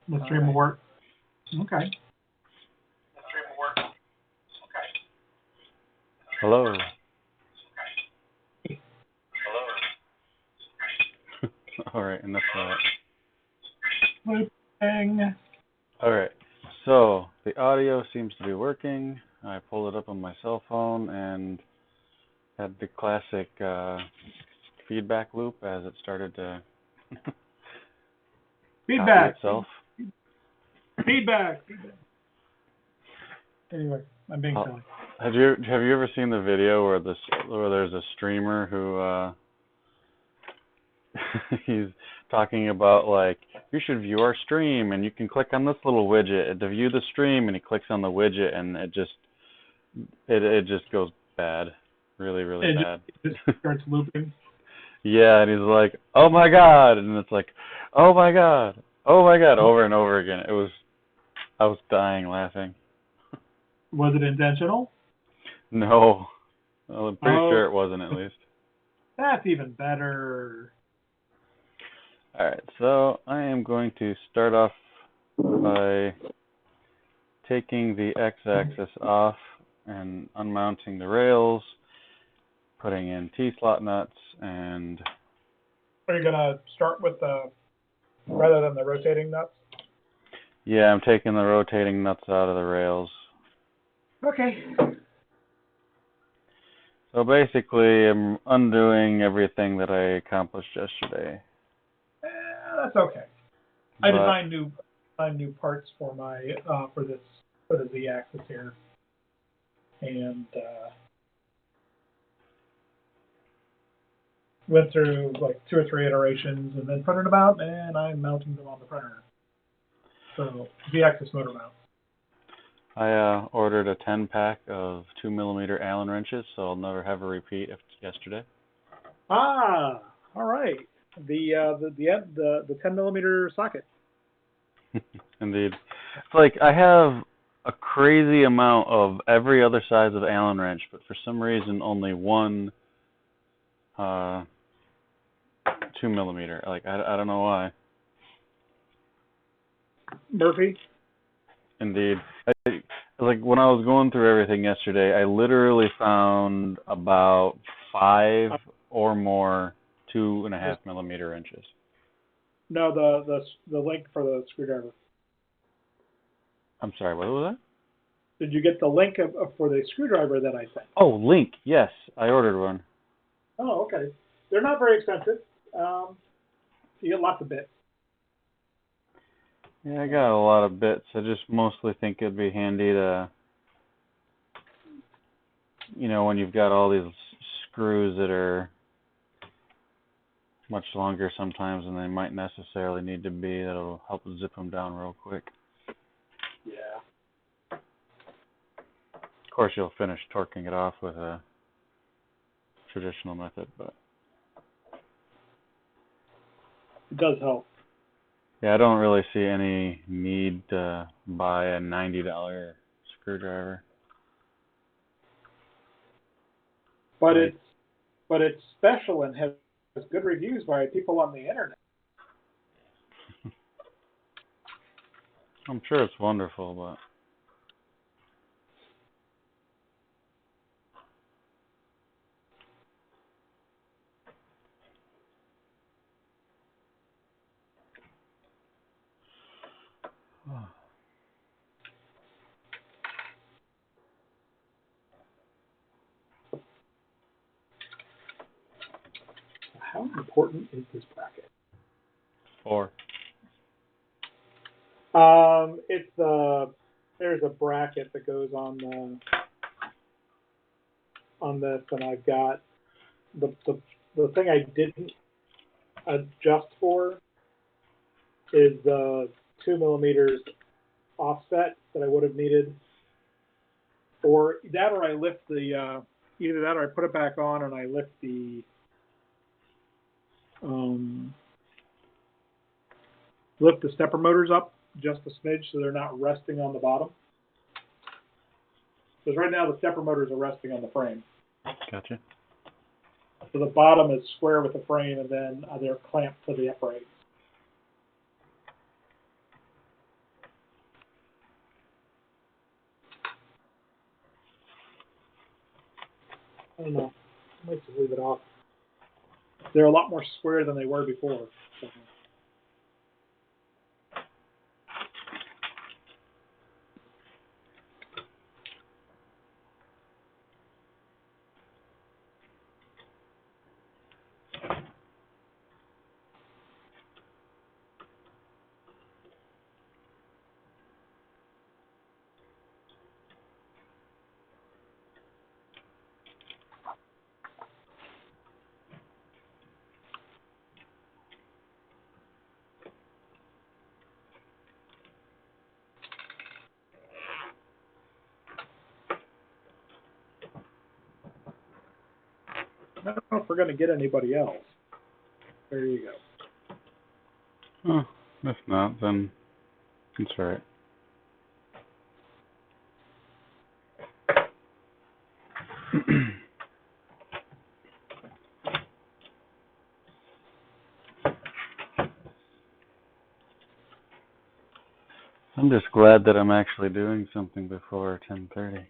The stream will work. Okay. Hello. All right, and that's that. Looping. All right, so the audio seems to be working. I pulled it up on my cell phone and had the classic feedback loop as it started to Feedback. copy itself. Feedback. Anyway, I'm being silly. Have you ever seen the video where there's a streamer who he's talking about, like, you should view our stream and you can click on this little widget to view the stream, and he clicks on the widget and it just goes bad, really bad. It just starts looping. Yeah, and he's like, oh my god, and it's like, oh my god, over and over again. I was dying laughing. Was it intentional? No, well, I'm pretty sure it wasn't, at least. That's even better. Alright, so I am going to start off by taking the x-axis off and unmounting the rails, putting in T-slot nuts, and... Are you going to start with rather than the rotating nuts? Yeah, I'm taking the rotating nuts out of the rails. Okay. So basically, I'm undoing everything that I accomplished yesterday. That's okay. I designed new parts for my for the z-axis here, and went through like 2 or 3 iterations, and then printed them out, and I'm mounting them on the printer. So z-axis motor mount. I ordered a 10-pack of 2mm Allen wrenches, so I'll never have a repeat of yesterday. Ah, all right. The 10mm socket. Indeed. It's like I have a crazy amount of every other size of Allen wrench, but for some reason only one 2mm. Like I don't know why. Murphy? Indeed. Like when I was going through everything yesterday, I literally found about 5 or more 2.5mm wrenches. No, the link for the screwdriver. I'm sorry, what was that? Did you get the link for the screwdriver that I sent? Oh, link. Yes, I ordered one. Oh, okay. They're not very expensive. You get lots of bits. Yeah, I got a lot of bits. I just mostly think it'd be handy to, you know, when you've got all these screws that are much longer sometimes than they might necessarily need to be, that'll help zip them down real quick. Yeah. Of course, you'll finish torquing it off with a traditional method, but it does help. Yeah, I don't really see any need to buy a $90 screwdriver. But it's special and has good reviews by people on the internet. I'm sure it's wonderful, but How important is this bracket? 4. There's a bracket that goes on this, and I've got the thing I didn't adjust for is the 2mm offset that I would have needed, or I lift the either that or I put it back on and I lift the stepper motors up just a smidge so they're not resting on the bottom. Because right now the stepper motors are resting on the frame. Gotcha. So the bottom is square with the frame, and then they're clamped to the uprights. don't know. I might just leave it off. They're a lot more square than they were before. So. I don't know if we're going to get anybody else. There you go. Oh, if not, then it's all right. I'm just glad that I'm actually doing something before 10:30.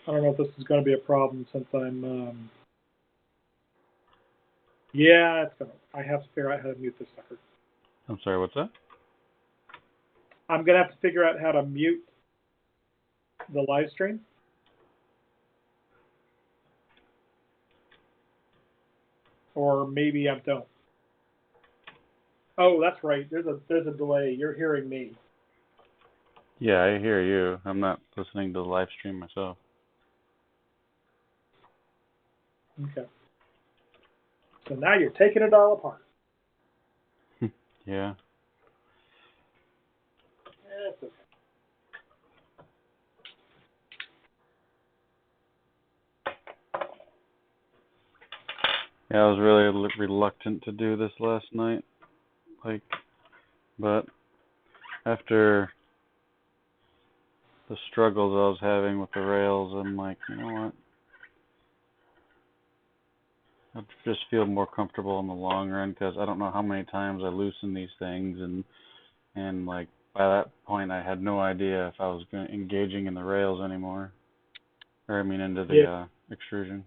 I don't know if this is going to be a problem since I'm, yeah, it's going to, I have to figure out how to mute this sucker. I'm sorry, what's that? I'm going to have to figure out how to mute the live stream. Or maybe I don't. Oh, that's right. There's a delay. You're hearing me. Yeah, I hear you. I'm not listening to the live stream myself. Okay. So now you're taking it all apart. Yeah. That's okay. Yeah, I was really reluctant to do this last night. But after the struggles I was having with the Rails, I'm like, you know what? I just feel more comfortable in the long run because I don't know how many times I loosen these things, and like by that point I had no idea if I was engaging in the Rails anymore, or I mean into the extrusion.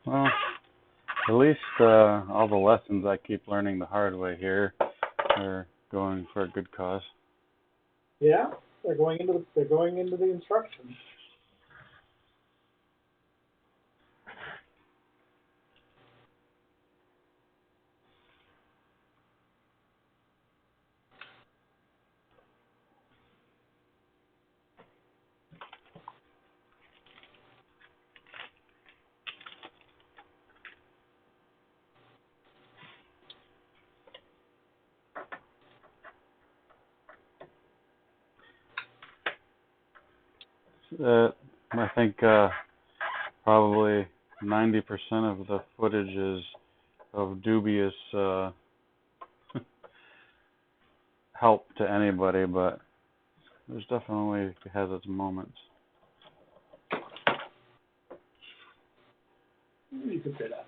Well, at least all the lessons I keep learning the hard way here are going for a good cause. Yeah, they're going into the instructions. I think probably 90% of the footage is of dubious help to anybody, but there's definitely has its moments. You could say that.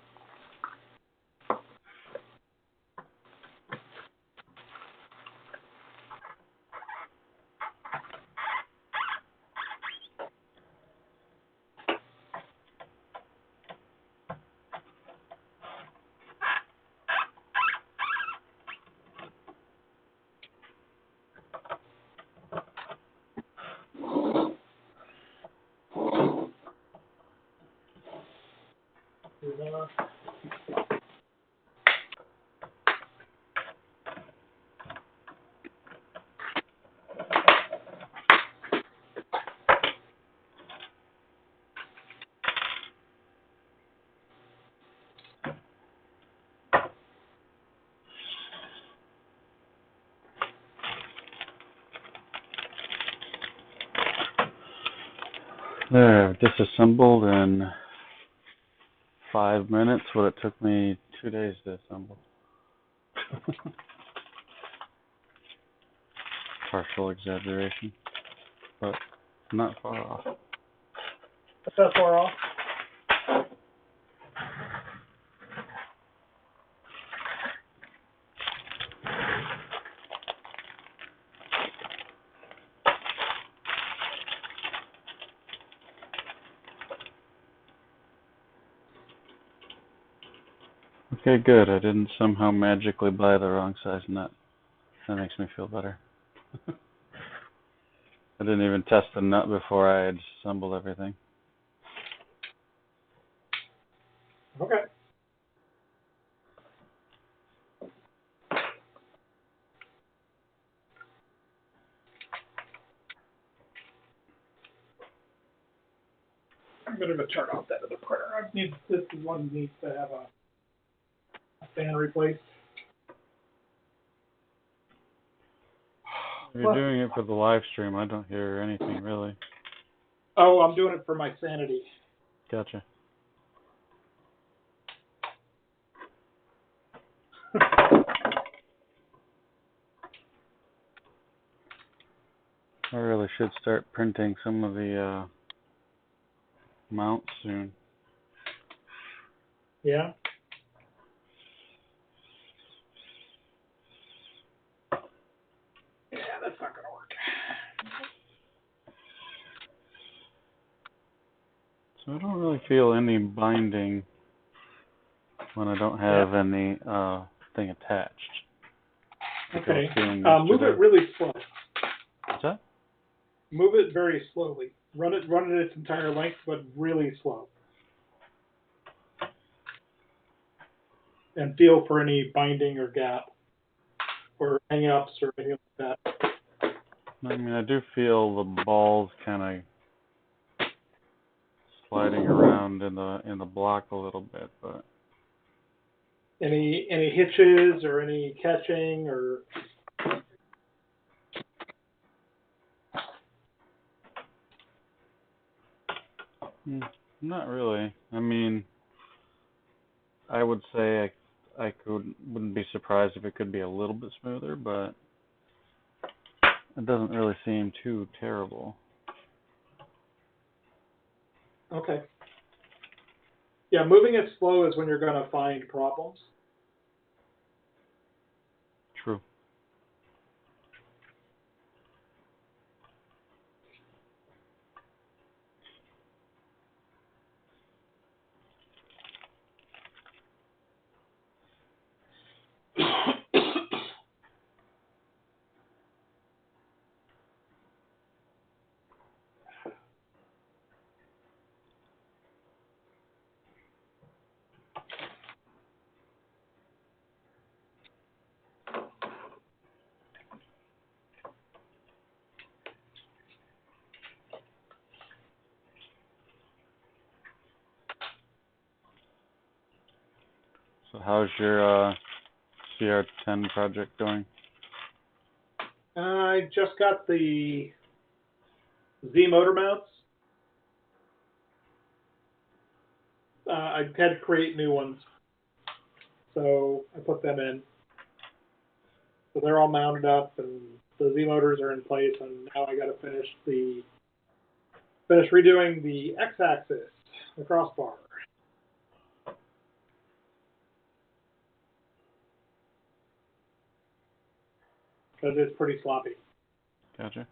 There, I've disassembled in 5 minutes what it took me 2 days to assemble. Partial exaggeration, but not far off. That's not far off. Okay, good. I didn't somehow magically buy the wrong size nut. That makes me feel better. I didn't even test the nut before I had assembled everything. Okay. I'm going to turn off that other printer. This one needs to have a fan replaced. If you're doing it for the live stream, I don't hear anything really. Oh, I'm doing it for my sanity. Gotcha. I really should start printing some of the mounts soon. Yeah. Yeah, that's not going to work. So I don't really feel any binding when I don't have any thing attached. Okay. Move it really slow. What's that? Move it very slowly. Run it its entire length, but really slow. And feel for any binding or gap or hang-ups or anything like that. I mean, I do feel the balls kind of sliding around in the block a little bit, but Any hitches or any catching or not really. I mean, I would say I wouldn't be surprised if it could be a little bit smoother, but it doesn't really seem too terrible. okay. Yeah, moving it slow is when you're going to find problems. True. So how's your CR10 project going? I just got the Z motor mounts. I had to create new ones, so I put them in. So they're all mounted up, and the Z motors are in place. And now I got to finish redoing the X-axis, the crossbar, because it's pretty sloppy. Gotcha.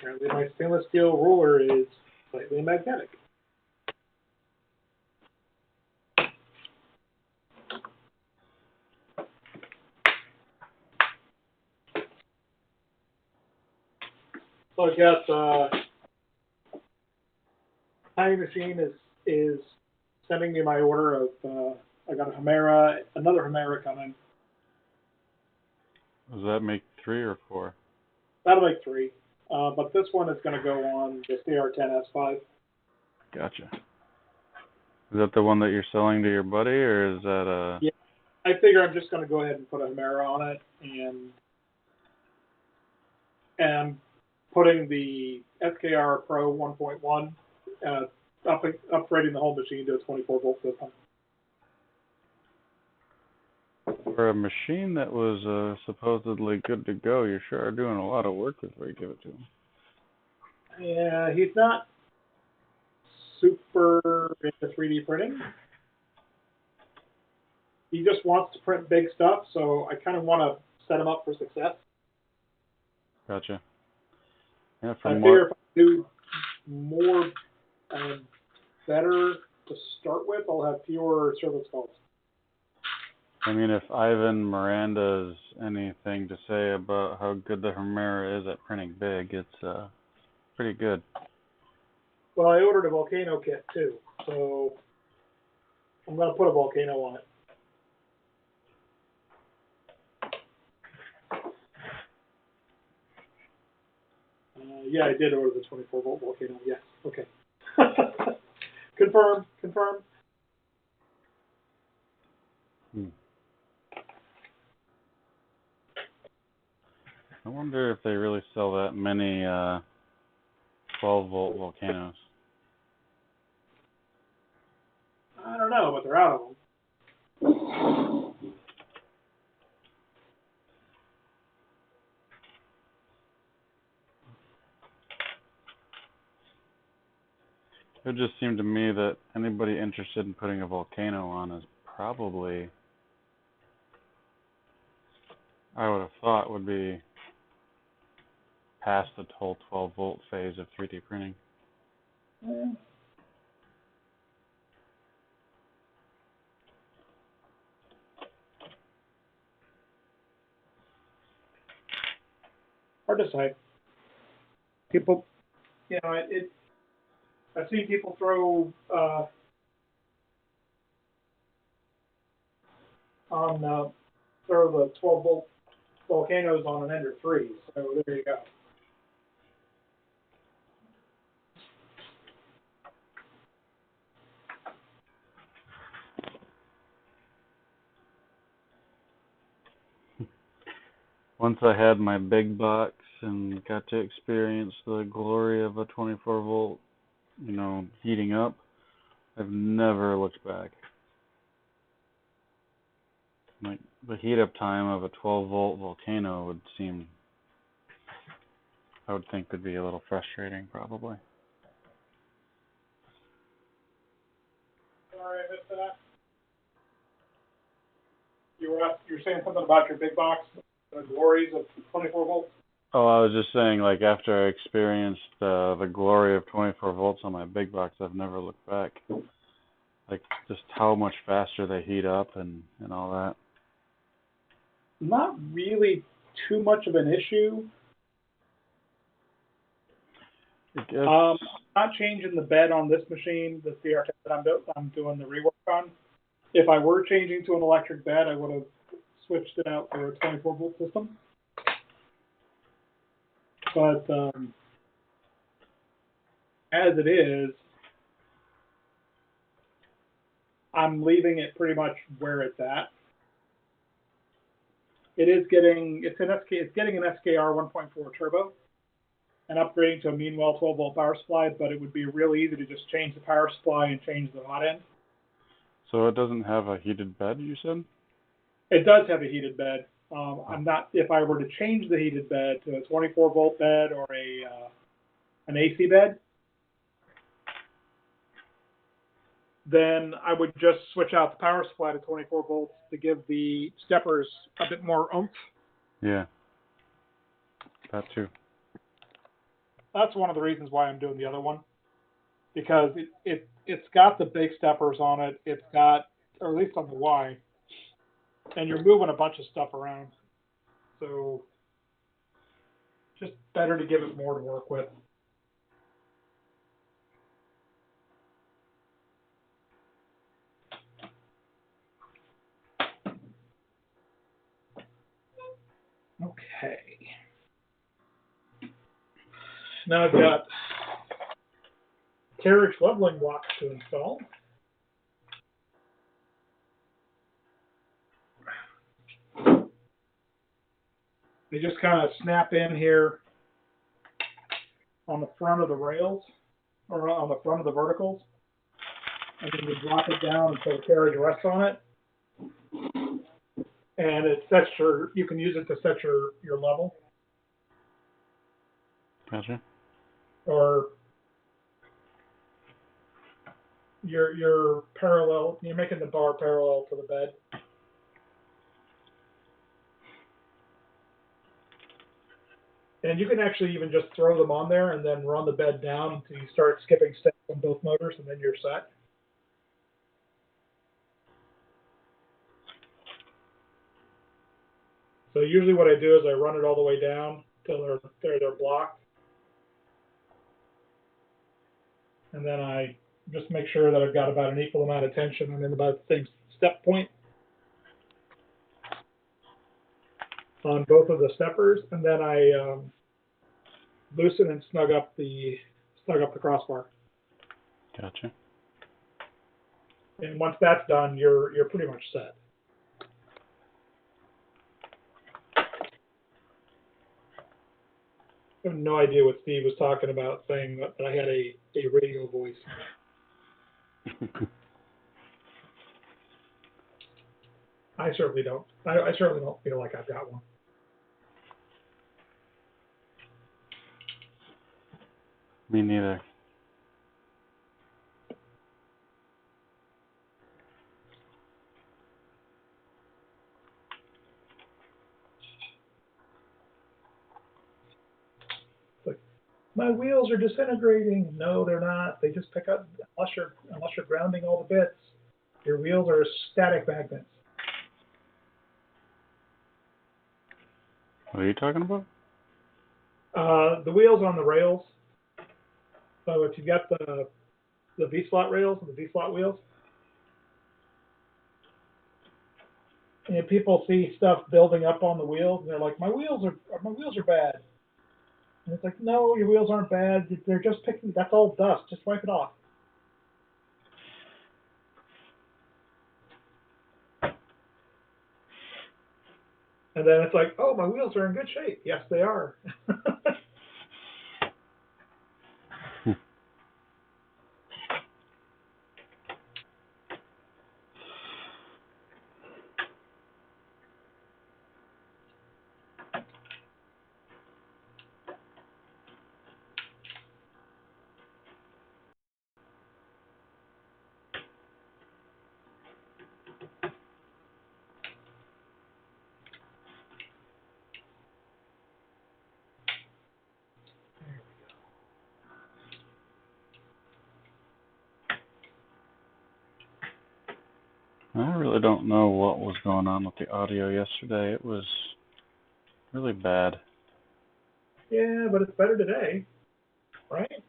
Apparently my stainless steel ruler is slightly magnetic. So I guess Time Machine is sending me my order of I got another Hemera coming. Does that make 3 or 4? That'll make 3. But this one is going to go on the CR10S5. Gotcha. Is that the one that you're selling to your buddy, or is that a... Yeah, I figure I'm just going to go ahead and put a Hemera on it, and putting the SKR Pro 1.1, upgrading the whole machine to a 24-volt system. For a machine that was supposedly good to go, you sure are doing a lot of work before you give it to him. Yeah, he's not super into 3D printing. He just wants to print big stuff, so I kind of want to set him up for success. Gotcha. Yeah, I figure if I do more and better to start with, I'll have fewer service calls. I mean, if Ivan Miranda's anything to say about how good the Hemera is at printing big, it's pretty good. Well, I ordered a Volcano kit too, so I'm going to put a Volcano on it. Yeah, I did order the 24-volt Volcano. Yes, okay. Confirm. I wonder if they really sell that many 12-volt Volcanos. I don't know, but they're out of them. It just seemed to me that anybody interested in putting a Volcano on is probably, I would have thought, would be past the whole 12-volt phase of 3D printing. Yeah. Hard to say. People, you know, I've seen people throw the 12-volt Volcanos on an Ender 3. So there you go. Once I had my big box and got to experience the glory of a 24-volt, heating up, I've never looked back. Like, the heat up time of a 12-volt Volcano I would think would be a little frustrating, probably. Sorry, I missed that. You were saying something about your big box, the glories of 24 volts? Oh, I was just saying, like, after I experienced the glory of 24 volts on my big box, I've never looked back. Like, just how much faster they heat up and all that. Not really too much of an issue. I'm not changing the bed on this machine, the CR10 that I'm doing the rework on. If I were changing to an electric bed, I would have switched it out for a 24-volt system. But as it is, I'm leaving it pretty much where it's at. It's getting an SKR 1.4 turbo and upgrading to a Meanwell 12-volt power supply, but it would be real easy to just change the power supply and change the hot end. So it doesn't have a heated bed, you said? It does have a heated bed. If I were to change the heated bed to a 24-volt bed or an AC bed, then I would just switch out the power supply to 24 volts to give the steppers a bit more oomph. Yeah, that too. that's one of the reasons why I'm doing the other one, because it's got the big steppers on it. It's got, or at least on the Y, and you're moving a bunch of stuff around. So just better to give it more to work with. Okay. Now I've got carriage leveling blocks to install. They just kind of snap in here on the front of the rails, or on the front of the verticals, and then you drop it down until the carriage rests on it. And it sets you can use it to set your level. Gotcha. Or your parallel, you're making the bar parallel to the bed. And you can actually even just throw them on there and then run the bed down until you start skipping steps on both motors, and then you're set. So usually what I do is I run it all the way down till they're blocked. And then I just make sure that I've got about an equal amount of tension and then about the same step point on both of the steppers, and then I loosen and snug up the crossbar. Gotcha. And once that's done, you're pretty much set. I have no idea what Steve was talking about, saying that I had a radio voice. I certainly don't. I certainly don't feel like I've got one. Me neither. My wheels are disintegrating. No, they're not. They just pick up, unless you're grounding all the bits. Your wheels are static magnets. What are you talking about? The wheels on the rails. So if you've got the V-slot rails and the V-slot wheels, and people see stuff building up on the wheels, and they're like, my wheels are bad. And it's like, no, your wheels aren't bad. They're just picking. That's all dust. Just wipe it off. And then it's like, oh, my wheels are in good shape. Yes, they are. I really don't know what was going on with the audio yesterday. It was really bad. Yeah, but it's better today, right?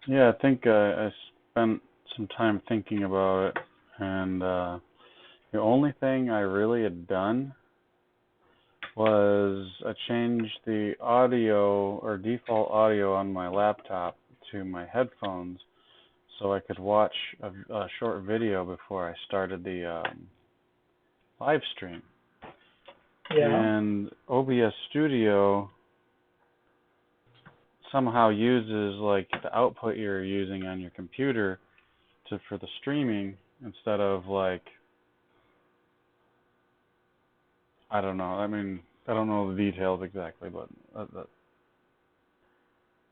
Yeah, I think I spent some time thinking about it, and the only thing I really had done was I changed the audio or default audio on my laptop to my headphones so I could watch a short video before I started the live stream. Yeah. And OBS Studio somehow uses like the output you're using on your computer for the streaming instead of like, I don't know. I mean, I don't know the details exactly, but something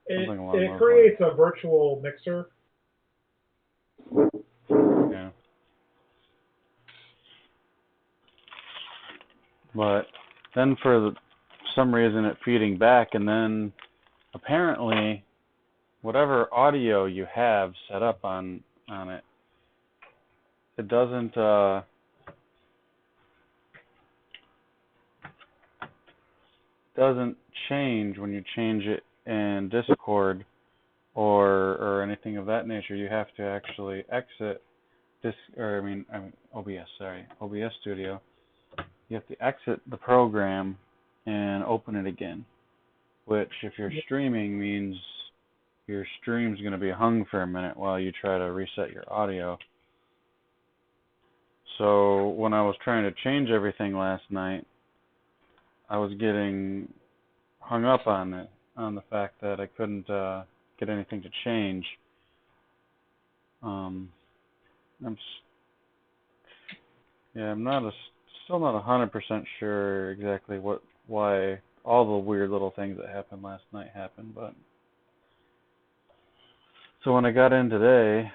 along those lines. It creates a virtual mixer. Yeah. But then for some reason it feeding back, and then apparently whatever audio you have set up on it, it doesn't change when you change it in Discord or anything of that nature. You have to actually exit OBS Studio. You have to exit the program and open it again, which if you're streaming means your stream's going to be hung for a minute while you try to reset your audio. So when I was trying to change everything last night, I was getting hung up on the fact that I couldn't get anything to change. I'm still not 100% sure exactly why all the weird little things that happened last night happened, but so when I got in today,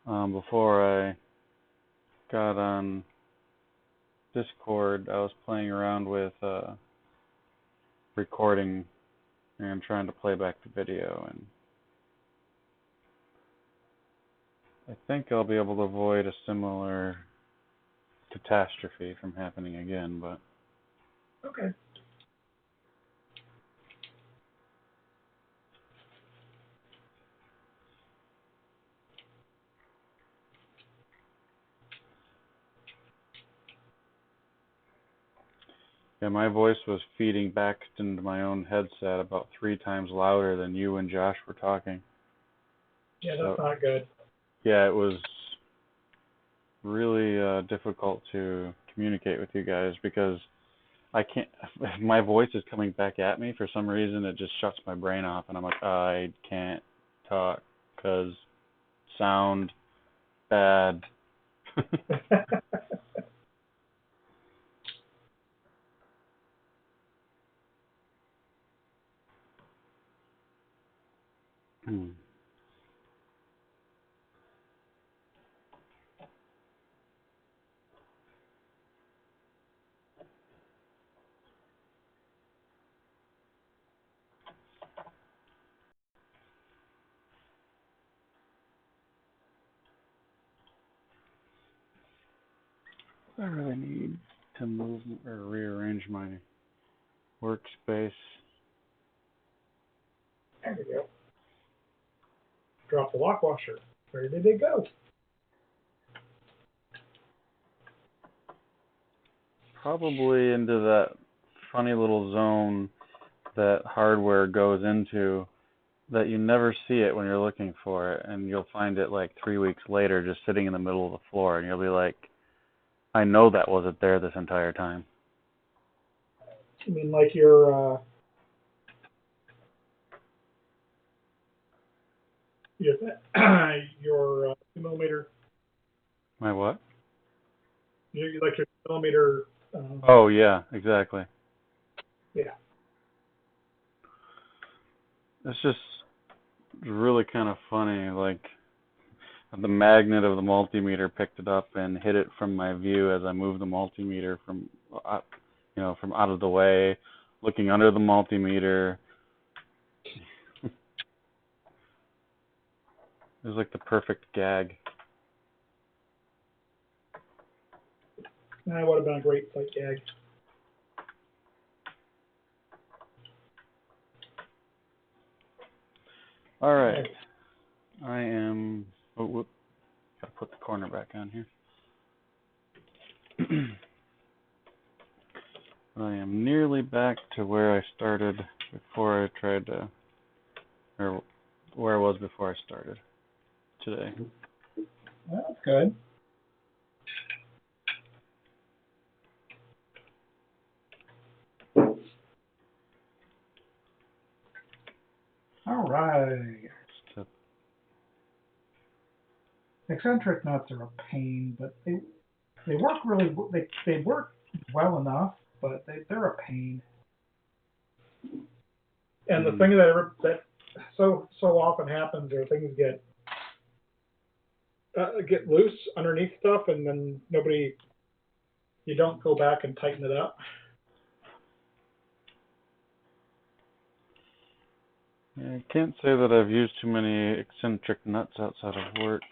before I got on Discord, I was playing around with recording and trying to play back the video, and I think I'll be able to avoid a similar catastrophe from happening again, but Okay. yeah, my voice was feeding back into my own headset about 3 times louder than you and Josh were talking. Yeah, that's not good. Yeah, it was really difficult to communicate with you guys because I can't. If my voice is coming back at me for some reason, it just shuts my brain off, and I'm like, I can't talk because sound bad. I really need to move or rearrange my workspace. There we go. Drop the lock washer. Where did it go? Probably into that funny little zone that hardware goes into that you never see it when you're looking for it, and you'll find it like 3 weeks later just sitting in the middle of the floor, and you'll be like, I know that wasn't there this entire time. You mean like your 2mm? My what? Like your 2mm. Oh yeah, exactly. Yeah. It's just really kind of funny, like the magnet of the multimeter picked it up and hit it from my view as I moved the multimeter from out of the way, looking under the multimeter. It was like the perfect gag. That would have been a great fight gag. All right. I am. Oh, whoop. Gotta put the corner back on here. I am nearly back to where I started before I tried to, or where I was before I started today. Well, that's good. All right. Eccentric nuts are a pain, but they work really. They work well enough, but they're a pain. And the thing that so often happens are things get loose underneath stuff, and then you don't go back and tighten it up. I can't say that I've used too many eccentric nuts outside of work.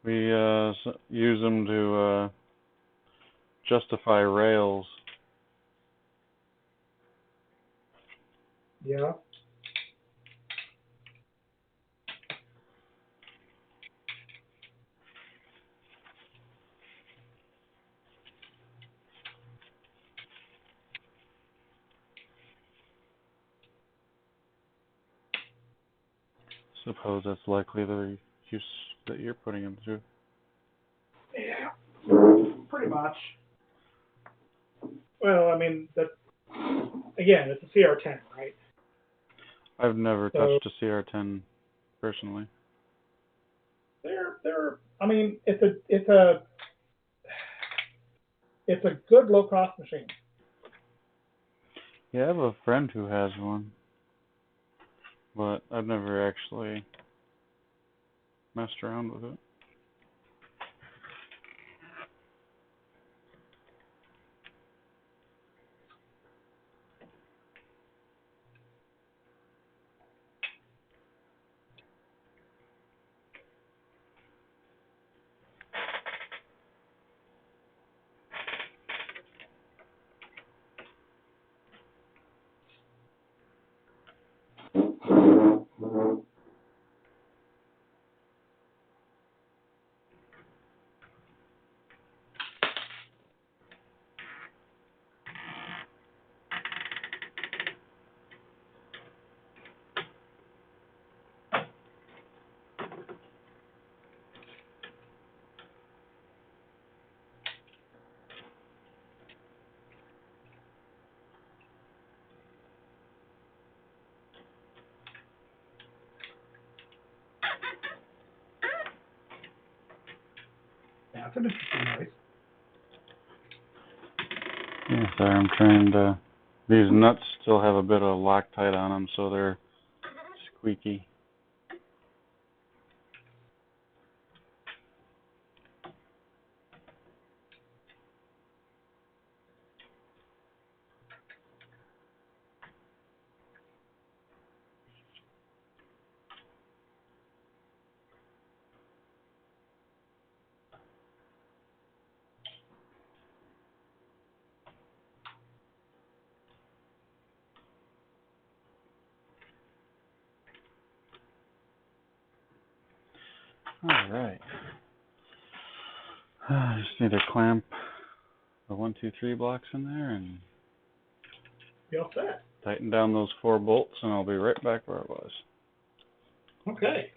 We use them to justify Rails. Yeah. Suppose that's likely the use that you're putting them through. Yeah. Pretty much. Well, I mean, that again, it's a CR10, right? I've never touched a CR10 personally. I mean, it's a good low cost machine. Yeah, I have a friend who has one, but I've never actually messed around with it. That's an interesting noise. Yeah, sorry, I'm trying to... These nuts still have a bit of Loctite on them, so they're squeaky. Alright. I just need to clamp the 1, 2, 3 blocks in there and Be all set. tighten down those 4 bolts, and I'll be right back where I was. Okay.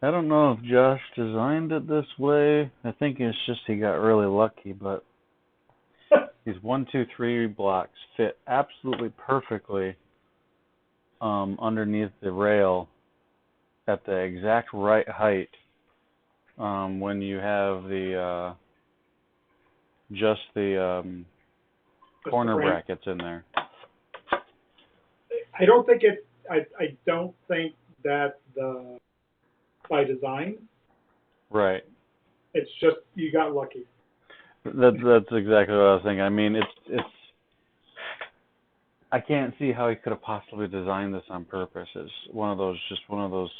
I don't know if Josh designed it this way. I think it's just he got really lucky, but these 1, 2, 3 blocks fit absolutely perfectly underneath the rail at the exact right height when you have the just the corner brackets in there. I don't think that's by design. Right. It's just you got lucky. That's exactly what I was thinking. I mean, it's I can't see how he could have possibly designed this on purpose. It's one of those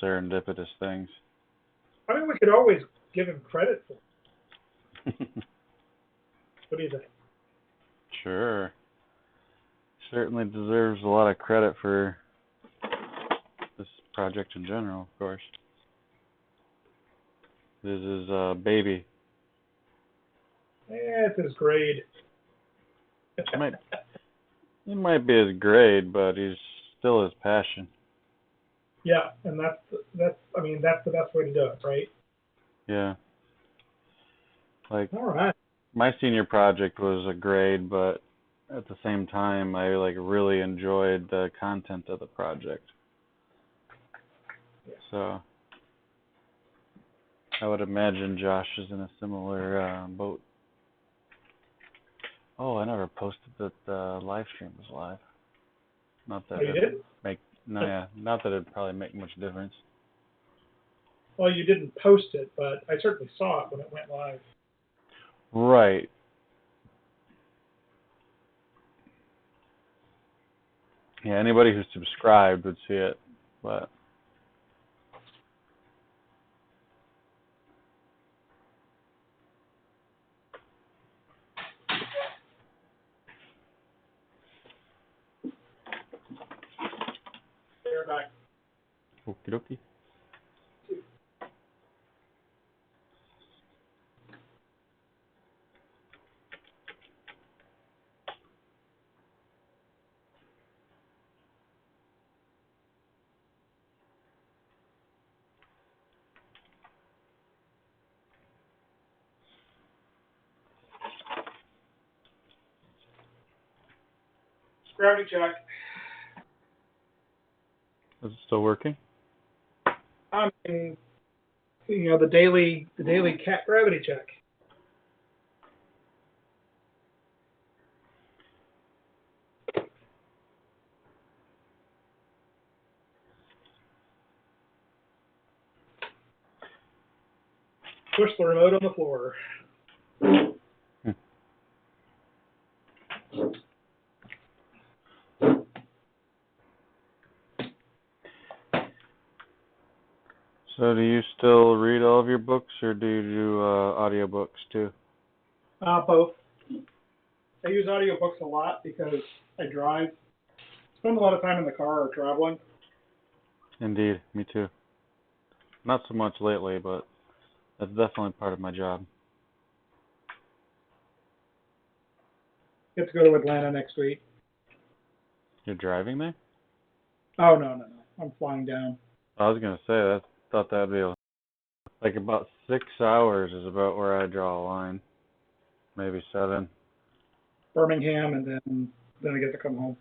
serendipitous things. I mean, we could always give him credit for it. What do you think? Sure. Certainly deserves a lot of credit for this project in general, of course. This is a baby. It's his grade. It might be his grade, but he's still his passion. Yeah, and that's the best way to do it, right? Yeah. Like, all right. My senior project was a grade, but at the same time, I really enjoyed the content of the project. So I would imagine Josh is in a similar boat. Oh, I never posted that the live stream was live. Not that Oh, you did? not that it'd probably make much difference. Well, you didn't post it, but I certainly saw it when it went live. Right. Yeah, anybody who subscribed would see it, but They're back. okie dokie. Gravity check. Is it still working? I mean, you know, the daily cat gravity check. Push the remote on the floor. So do you still read all of your books, or do you do audiobooks too? Both. I use audiobooks a lot because I drive. Spend a lot of time in the car or traveling. Indeed, me too. Not so much lately, but that's definitely part of my job. Get to go to Atlanta next week. You're driving there? Oh, no. I'm flying down. I was gonna say that. Thought that'd be like about 6 hours is about where I draw a line, maybe 7. Birmingham, and then I get to come home.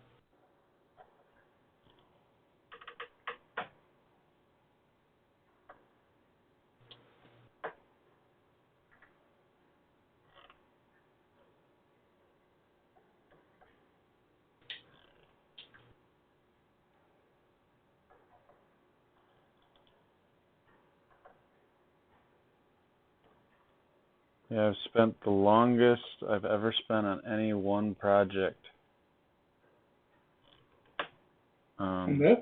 Yeah, I've spent the longest I've ever spent on any one project. And this?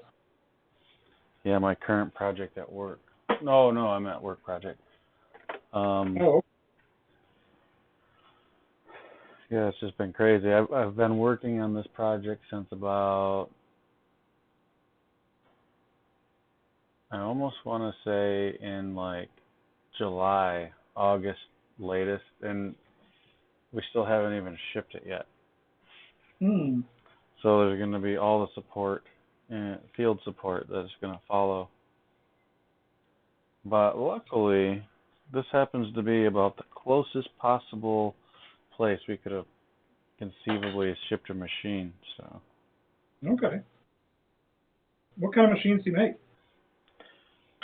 Yeah, my current project at work. No, I'm at work project. Oh. Yeah, it's just been crazy. I've been working on this project since about, I almost want to say in like July, August latest, and we still haven't even shipped it yet. So there's going to be all the support, field support that's going to follow. But luckily, this happens to be about the closest possible place we could have conceivably shipped a machine. So. Okay. What kind of machines do you make?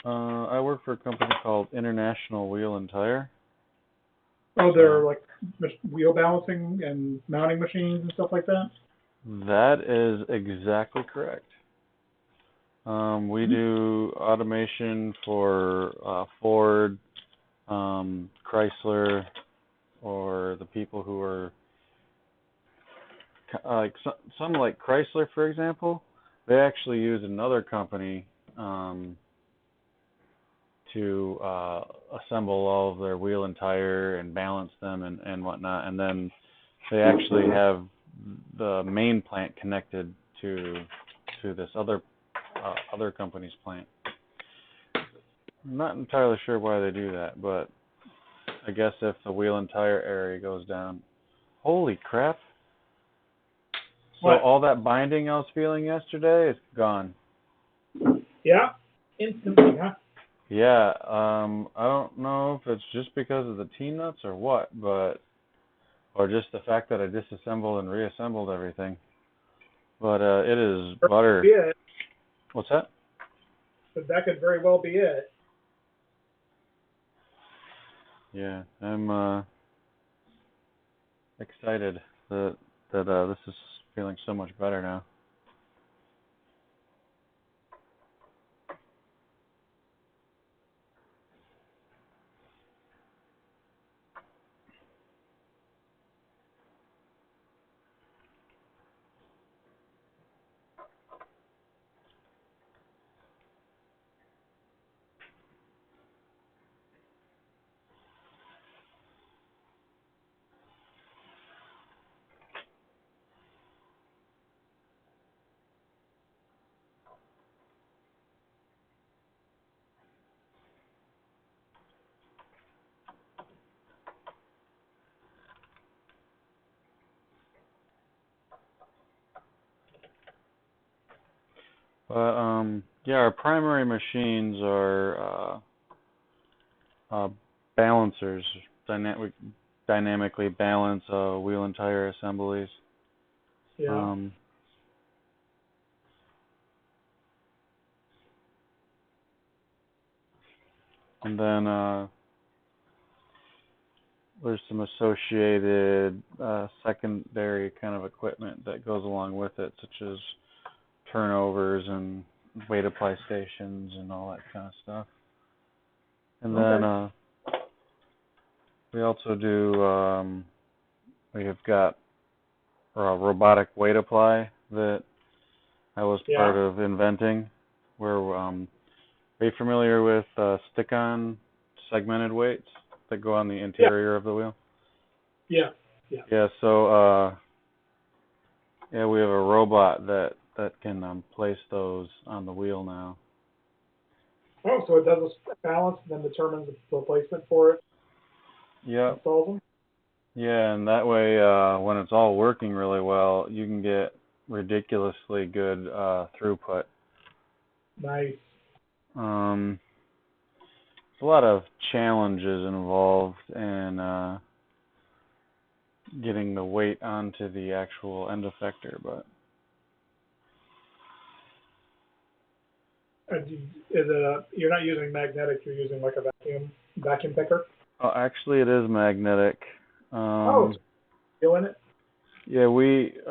I work for a company called International Wheel and Tire. Oh, they're like wheel balancing and mounting machines and stuff like that? That is exactly correct. We do automation for Ford, Chrysler, or the people who are like some like Chrysler, for example. They actually use another company to assemble all of their wheel and tire and balance them and whatnot, and then they actually have the main plant connected to this other company's plant. I'm not entirely sure why they do that, but I guess if the wheel and tire area goes down, holy crap! So What? all that binding I was feeling yesterday is gone. Yeah, instantly, huh? Yeah, I don't know if it's just because of the T-nuts or what, or just the fact that I disassembled and reassembled everything. But it is butter. Yeah. What's that? that could very well be it. Yeah, I'm excited that this is feeling so much better now. But yeah, our primary machines are balancers, dynamically balance wheel and tire assemblies. Yeah. And then there's some associated secondary kind of equipment that goes along with it, such as turnovers and weight apply stations and all that kind of stuff. And then we also do, we have got robotic weight apply that I was part of inventing, where, are you familiar with stick-on segmented weights that go on the interior of the wheel? Yeah. Yeah, so yeah, we have a robot that can place those on the wheel now. Oh, so it does a balance and then determines the placement for it? Yeah. Installs them? Yeah, and that way, when it's all working really well, you can get ridiculously good throughput. Nice. There's a lot of challenges involved in getting the weight onto the actual end effector, but Is it you're not using magnetic, you're using like a vacuum picker? oh, actually it is magnetic. Oh, feel in it? Yeah,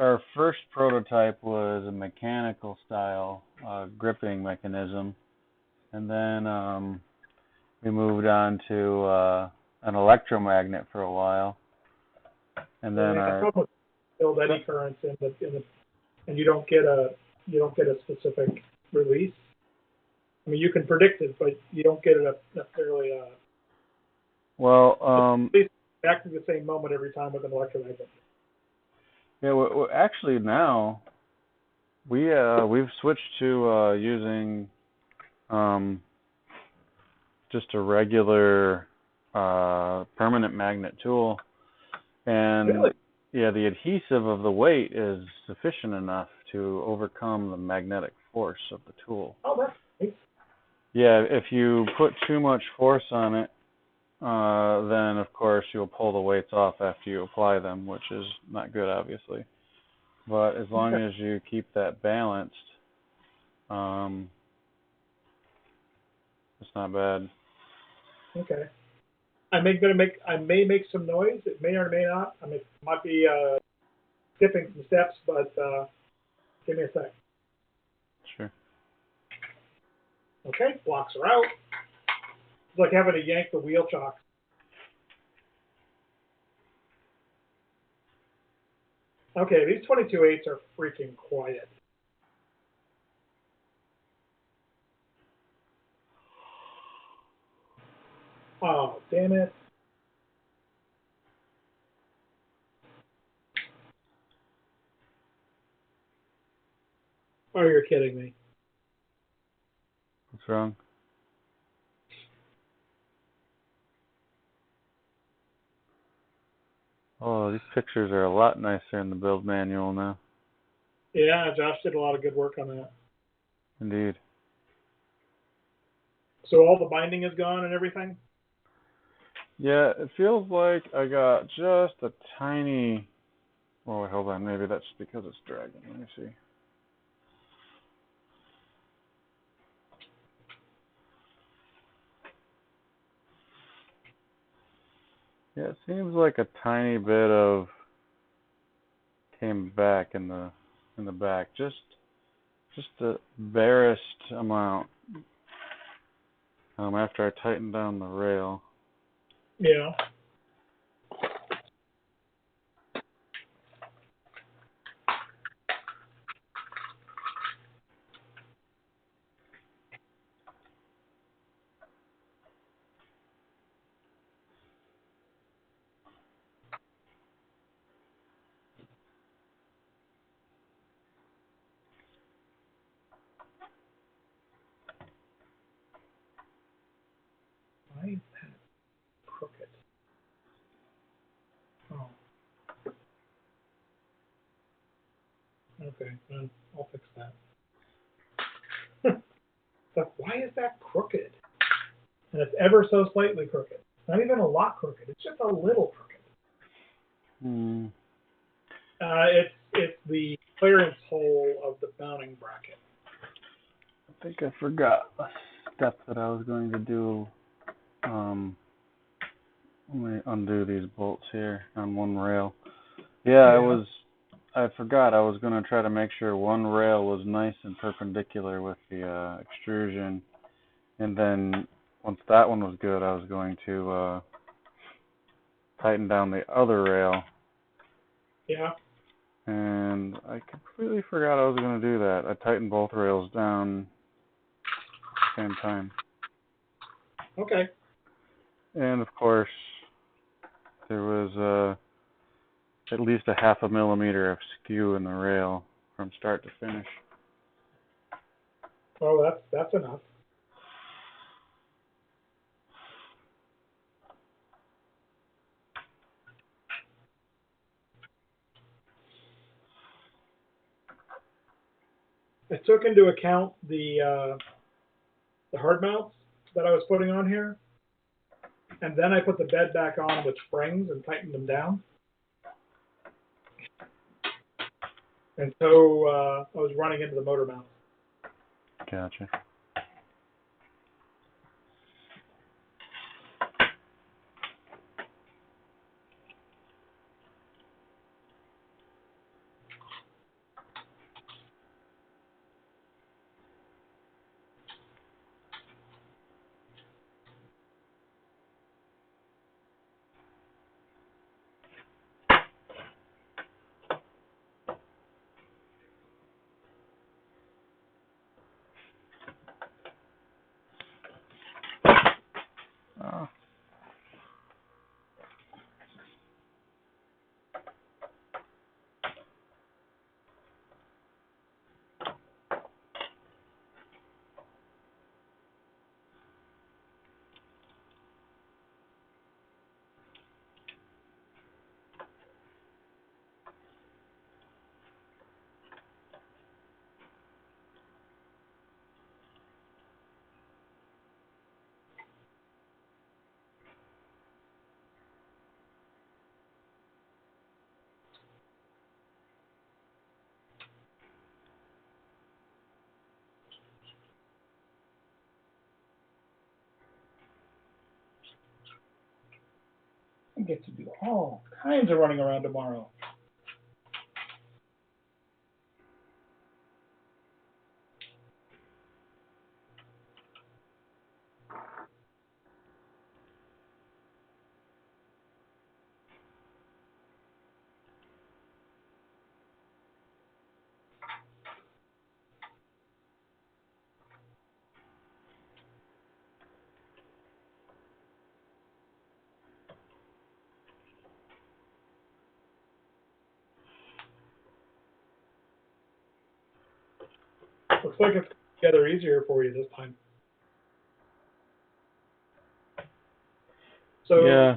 our first prototype was a mechanical style gripping mechanism, and then we moved on to an electromagnet for a while, and then build eddy currents in the and you don't get a specific release. I mean, you can predict it, but you don't get it necessarily. Exactly the same moment every time with an electromagnet. Yeah, well, actually now we've switched to using just a regular permanent magnet tool, and really? Yeah, the adhesive of the weight is sufficient enough to overcome the magnetic force of the tool. Oh, that's nice. Yeah, if you put too much force on it, then of course you'll pull the weights off after you apply them, which is not good, obviously. But as long as you keep that balanced, it's not bad. Okay. I may make some noise. It may or may not. I mean, it might be skipping some steps, but give me a sec. Sure. Okay, blocks are out. It's like having to yank the wheel chocks. Okay, these 22/8 are freaking quiet. Oh, damn it. Oh, you're kidding me. What's wrong? Oh, these pictures are a lot nicer in the build manual now. Yeah, Josh did a lot of good work on that. Indeed. So all the binding is gone and everything? Yeah, it feels like I got just a tiny... Oh, wait, hold on. Maybe that's because it's dragging. Let me see. Yeah, it seems like a tiny bit of came back in the back, just the barest amount. After I tightened down the rail. Yeah. Why is that crooked? Oh. Okay, I'll fix that. But why is that crooked? And it's ever so slightly crooked. Not even a lot crooked. It's just a little crooked. It's the clearance hole of the mounting bracket. I think I forgot a step that I was going to do. Let me undo these bolts here on one rail. Yeah. I forgot I was going to try to make sure one rail was nice and perpendicular with the extrusion. And then once that one was good, I was going to tighten down the other rail. Yeah. And I completely forgot I was going to do that. I tightened both rails down at the same time. Okay. And of course, there was at least a 0.5 millimeter of skew in the rail from start to finish. Oh, that's enough. I took into account the hard mounts that I was putting on here, and then I put the bed back on with springs and tightened them down. And so I was running into the motor mounts. Gotcha. Oh. I get to do all kinds of running around tomorrow. Looks like it's together easier for you this time. So Yeah.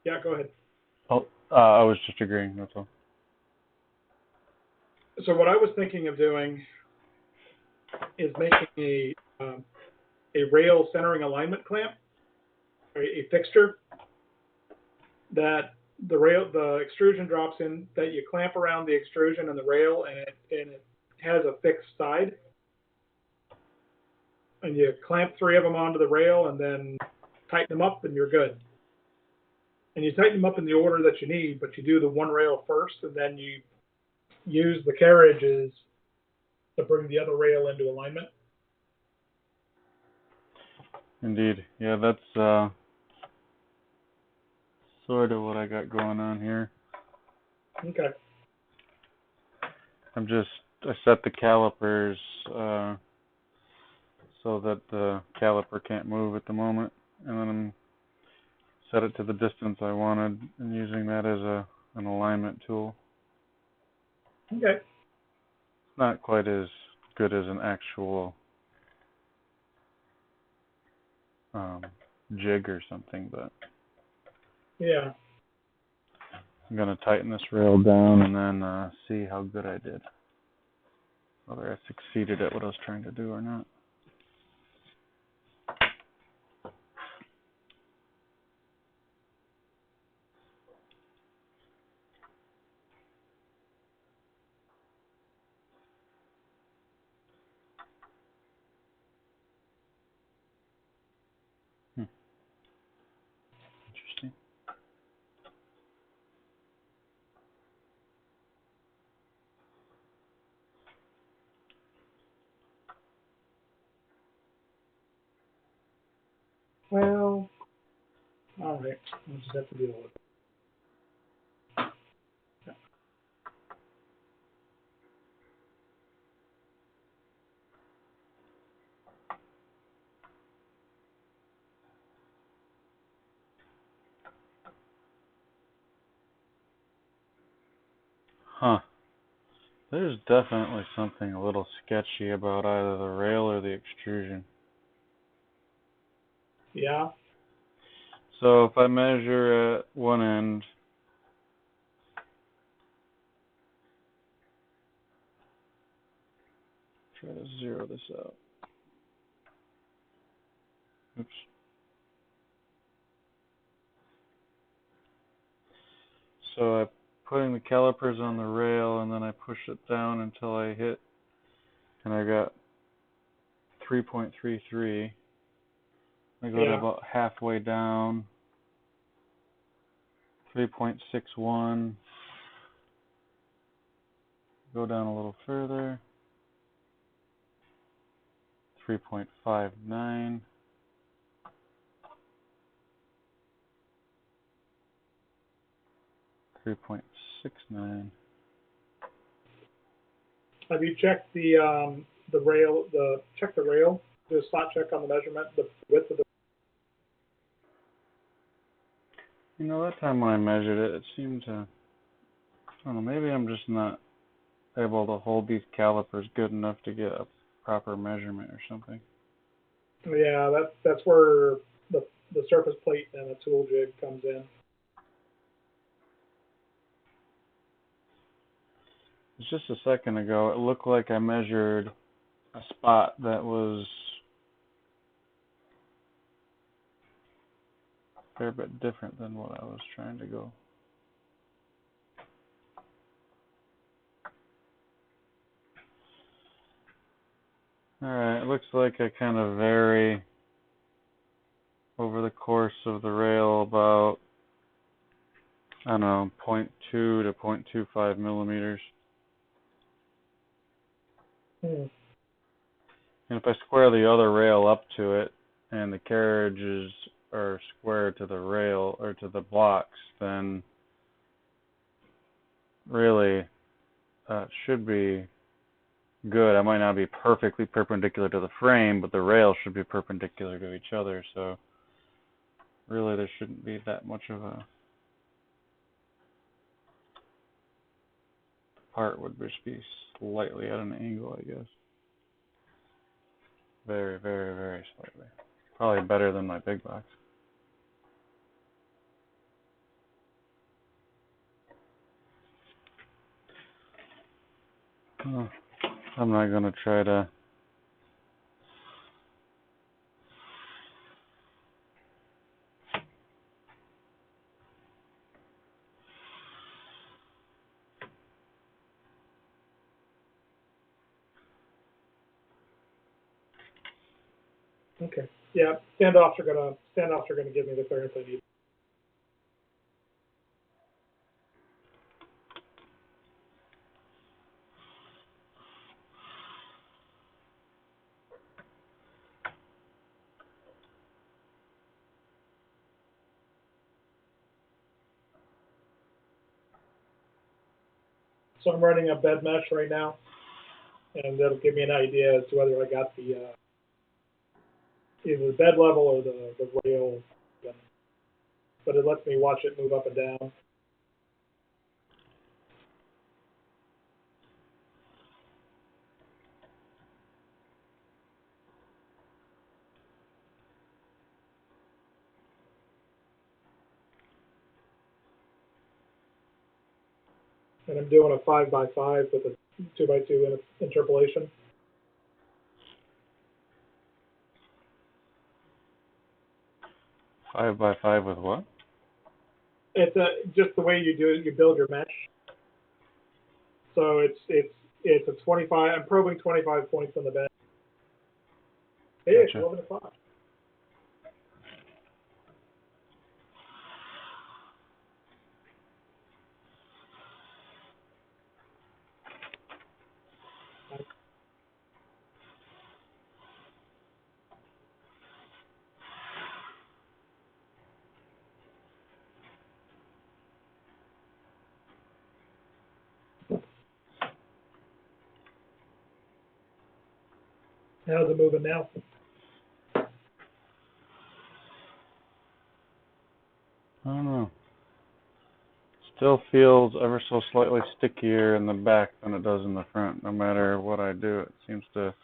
Yeah, go ahead. Oh, I was just agreeing, that's all. So what I was thinking of doing is making a rail centering alignment clamp, or a fixture that the extrusion drops in, that you clamp around the extrusion and the rail, and it has a fixed side. And you clamp 3 of them onto the rail and then tighten them up and you're good. and you tighten them up in the order that you need, but you do the one rail first, and then you use the carriages to bring the other rail into alignment. Indeed. Yeah, that's sort of what I got going on here. Okay. I set the calipers so that the caliper can't move at the moment, and then I'm set it to the distance I wanted, and using that as an alignment tool. Okay. It's not quite as good as an actual jig or something, but yeah. I'm going to tighten this rail down and then see how good I did. Whether I succeeded at what I was trying to do or not. Interesting. Well, all right. We'll just have to deal with it. Huh. There's definitely something a little sketchy about either the rail or the extrusion. Yeah. So if I measure at one end, try to zero this out. Oops. So I'm putting the calipers on the rail and then I push it down until I hit, and I got 3.33. I go to about halfway down, 3.61. Go down a little further, 3.59. Have you checked the rail? Check the rail. Do a spot check on the measurement, the width of the. You know, that time when I measured it, it seemed to, I don't know, maybe I'm just not able to hold these calipers good enough to get a proper measurement or something. Yeah, that's where the surface plate and the tool jig comes in. Just a second ago, it looked like I measured a spot that was a fair bit different than what I was trying to go. Alright, it looks like I kind of vary over the course of the rail about, I don't know, 0.2 to 0.25 millimeters. And if I square the other rail up to it and the carriages are square to the rail or to the blocks, then really it should be good. I might not be perfectly perpendicular to the frame, but the rails should be perpendicular to each other, so really there shouldn't be that much of a part would just be slightly at an angle, I guess. Very, very, very slightly. Probably better than my big box. Oh, I'm not going to try to Okay. Yeah, standoffs are gonna give me the clearance I need. So I'm running a bed mesh right now, and that'll give me an idea as to whether I got the either the bed level or the rail. But it lets me watch it move up and down. And I'm doing a 5x5 with a 2x2 interpolation. Five by five with what? It's just the way you do it. You build your mesh. So it's a 25. I'm probing 25 points on the bed. Hey, it's Gotcha. 11 o'clock. How's it moving now? I don't know. Still feels ever so slightly stickier in the back than it does in the front. No matter what I do, it seems to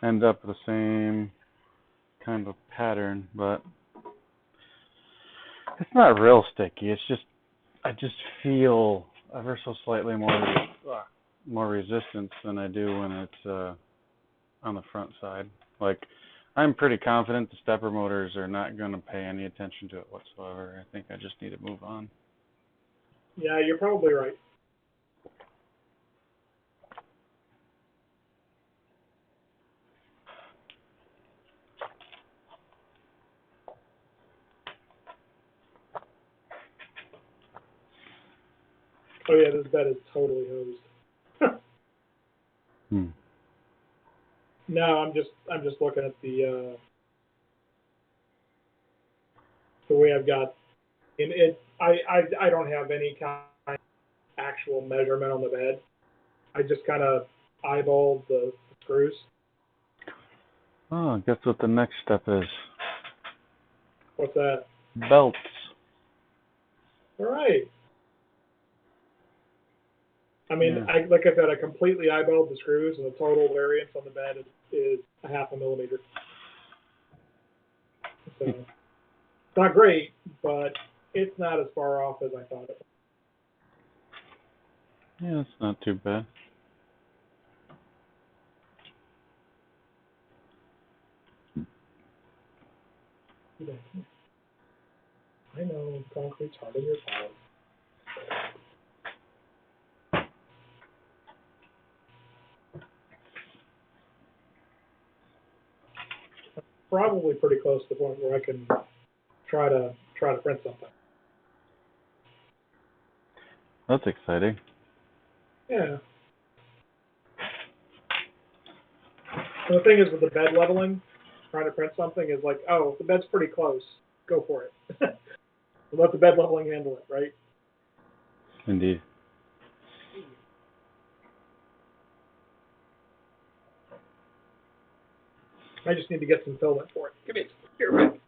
end up the same kind of pattern, but it's not real sticky. It's just I just feel ever so slightly more resistance than I do when it's on the front side. Like, I'm pretty confident the stepper motors are not going to pay any attention to it whatsoever. I think I just need to move on. Yeah, you're probably right. Oh yeah, this bed is totally hosed. No, I'm just looking at the way I've got in it. I don't have any kind of actual measurement on the bed. I just kind of eyeballed the screws. Oh, guess what the next step is? What's that? Belts. All right. I mean, Yeah. like I said, I completely eyeballed the screws, and the total variance on the bed is a 0.5 millimeter. So it's not great, but it's not as far off as I thought it was. Yeah, it's not too bad. I know concrete's hard in your palate. Probably pretty close to the point where I can try to print something. That's exciting. Yeah. And the thing is with the bed leveling, trying to print something is like, oh, the bed's pretty close. Go for it. Let the bed leveling handle it, right? Indeed. I just need to get some filament for it. Give me here, Rick.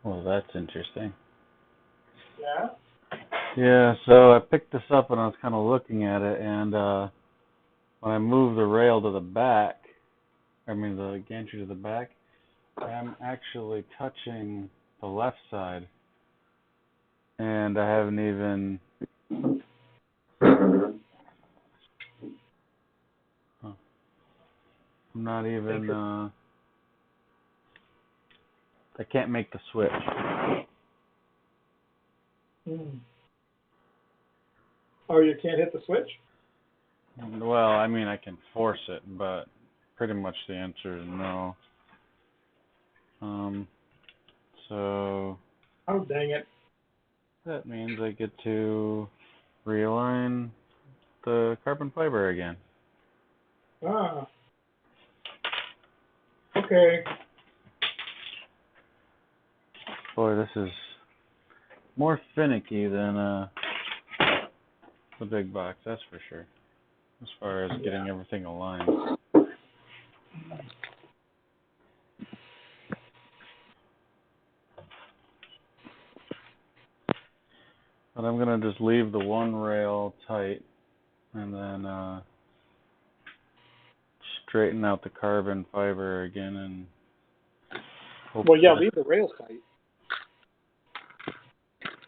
Well, that's interesting. Yeah? Yeah, so I picked this up and I was kind of looking at it, and when I move the rail to the back, the gantry to the back, I'm actually touching the left side, and I haven't even... I'm not even... I can't make the switch. Oh, you can't hit the switch? Well, I mean, I can force it, but pretty much the answer is no. So Oh, dang it. that means I get to realign the carbon fiber again. Ah. Okay. Boy, this more finicky than the big box, that's for sure, as far as getting everything aligned. But I'm going to just leave the one rail tight and then straighten out the carbon fiber again and hope. Well, yeah, leave the rails tight.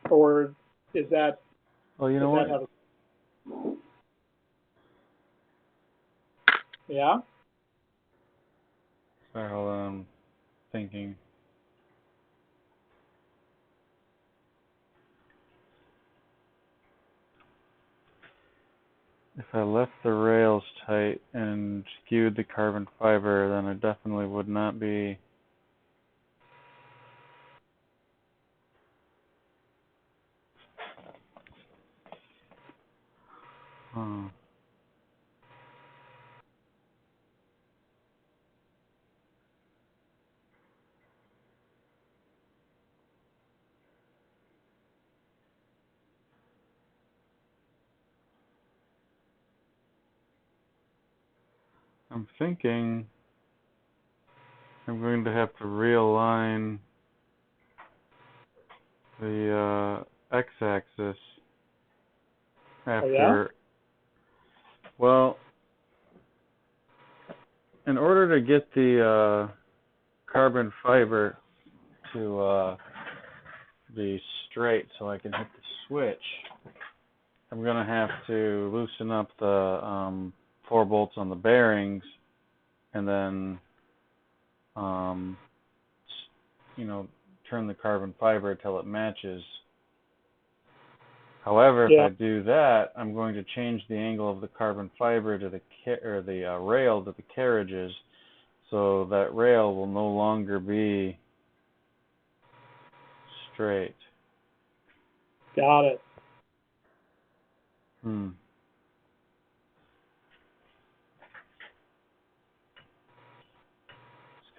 Or is that? Well, you know what? Yeah. Sorry, hold on. I'm thinking. If I left the rails tight and skewed the carbon fiber, then it definitely would not be I'm thinking I'm going to have to realign the x-axis after. Oh, yeah? Well, in order to get the carbon fiber to be straight so I can hit the switch, I'm going to have to loosen up the 4 bolts on the bearings and then you know, turn the carbon fiber until it matches. However, if I do that, I'm going to change the angle of the carbon fiber to the rail to the carriages, so that rail will no longer be straight. Got it. It's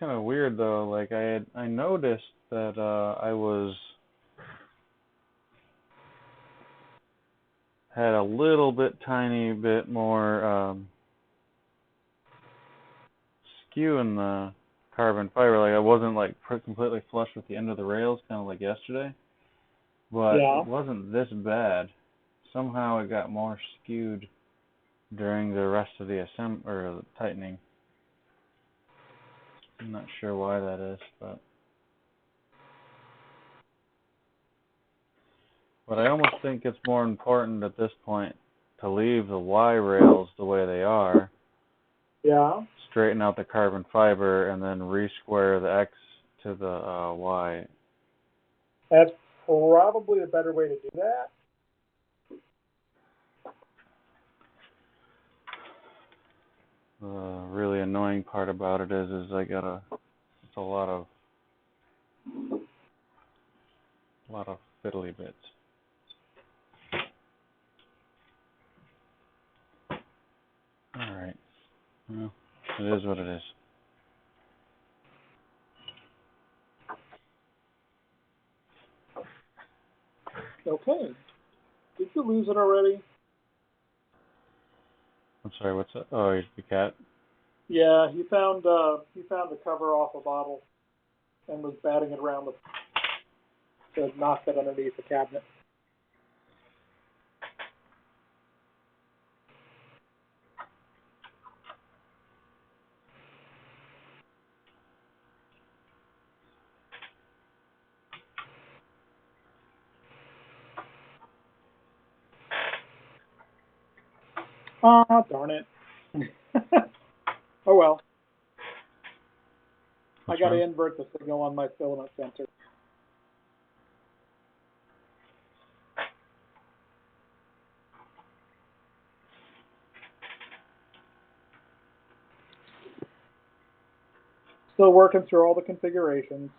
kind of weird though. Like I noticed that I had a little bit, tiny bit more skew in the carbon fiber. Like I wasn't like completely flush with the end of the rails, kind of like yesterday. But it wasn't this bad. Somehow it got more skewed during the rest of the the tightening. I'm not sure why that is, but I almost think it's more important at this point to leave the Y rails the way they are. Yeah. Straighten out the carbon fiber and then re-square the X to the Y. That's probably a better way to do that. The really annoying part about it is it's a lot of fiddly bits. All right. Well, it is what it is. Okay. Did you lose it already? I'm sorry, what's that? Oh, the cat? Yeah, he found the cover off a bottle and was batting it around to knock it underneath the cabinet. Ah, darn it. Oh well. I got to invert the signal on my filament sensor. Still working through all the configurations.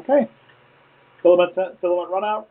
Okay. Filament run out.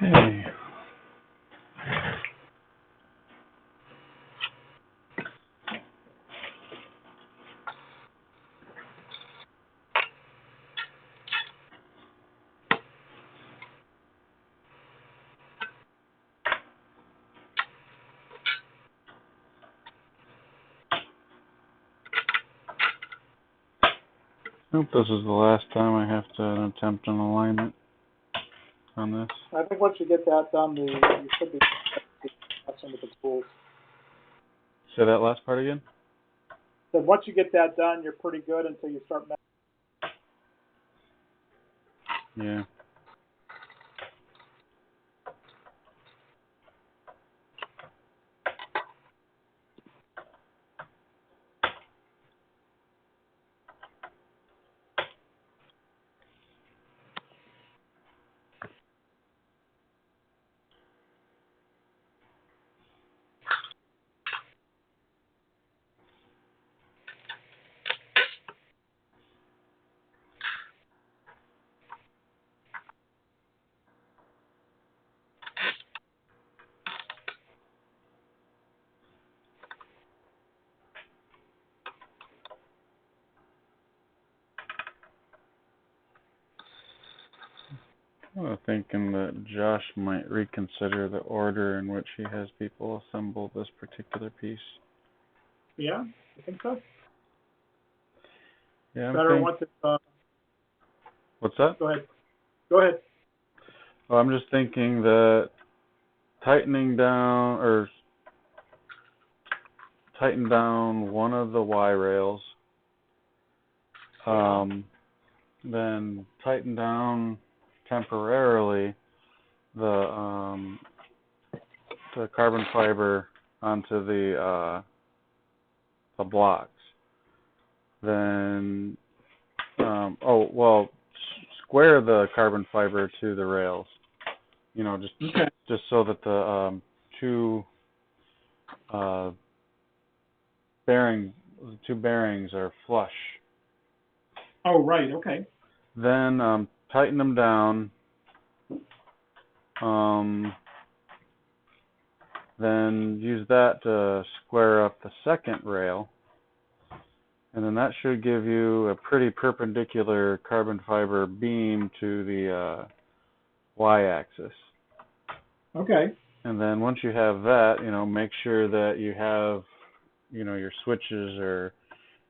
Okay. I hope this is the last time I have to attempt an alignment on this. I think once you get that done, you should be messing with the tools. Say that last part again? So once you get that done, you're pretty good until you start messing. Yeah. I'm thinking that Josh might reconsider the order in which he has people assemble this particular piece. Yeah, I think so. Yeah, Better once it's. What's that? Go ahead. Go ahead. Well, I'm just thinking that tighten down one of the Y rails, then tighten down temporarily the carbon fiber onto the blocks. Then square the carbon fiber to the rails. You know, just so that the two bearings are flush. Oh, right. Okay. Then tighten them down. Then use that to square up the second rail. And then that should give you a pretty perpendicular carbon fiber beam to the y-axis. Okay. And then once you have that, make sure that you have, your switches are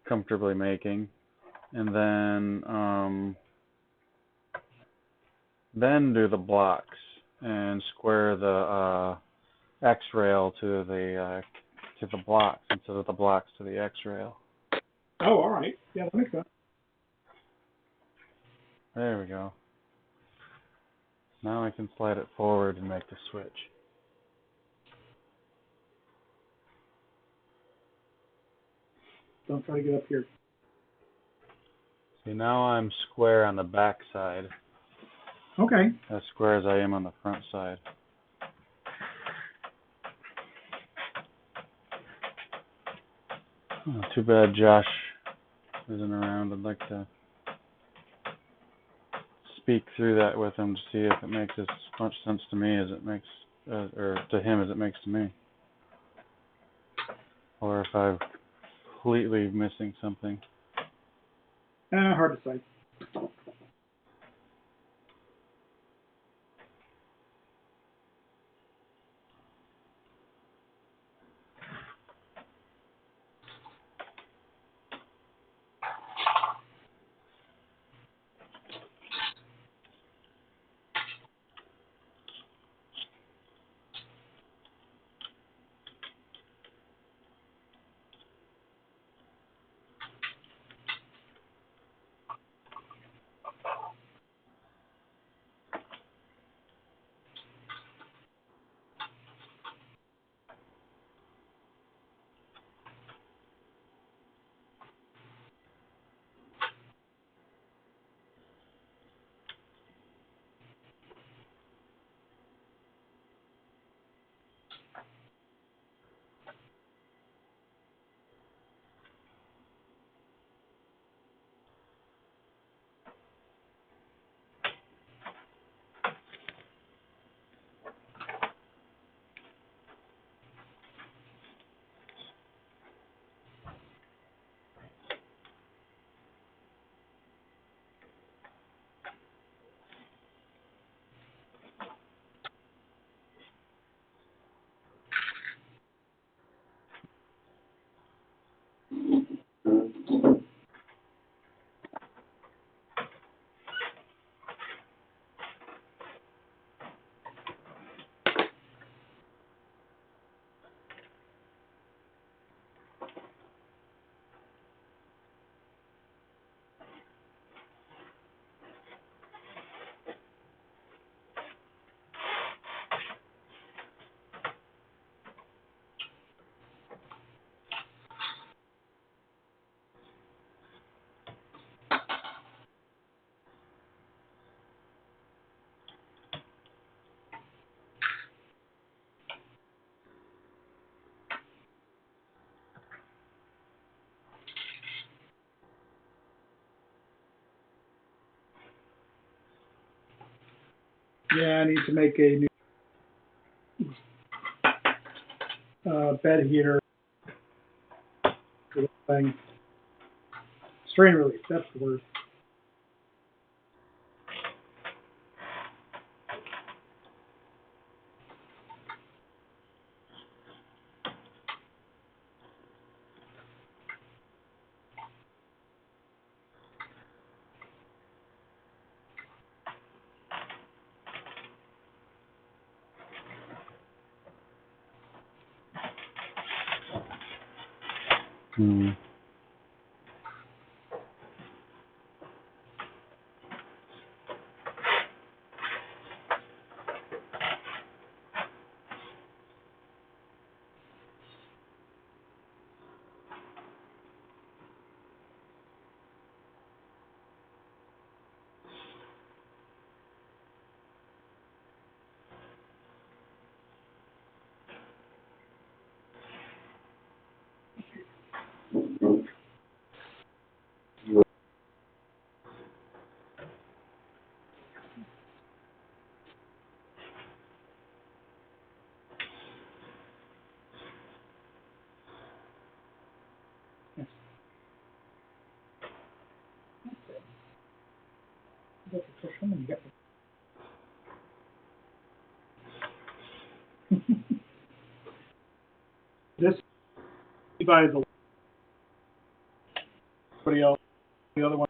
comfortably making. And then do the blocks and square the X rail to the blocks instead of the blocks to the X rail. Oh, all right. Yeah, that makes sense. There we go. Now I can slide it forward and make the switch. Don't try to get up here. See, now I'm square on the back side. Okay. As square as I am on the front side. Oh, too bad Josh isn't around. I'd like to speak through that with him to see if it makes as much sense to me as it makes, or to him as it makes to me. Or if I'm completely missing something. Hard to say. Yeah, I need to make a new bed heater for the thing. Strain relief, that's the word. Hmm. This by the else, the other one.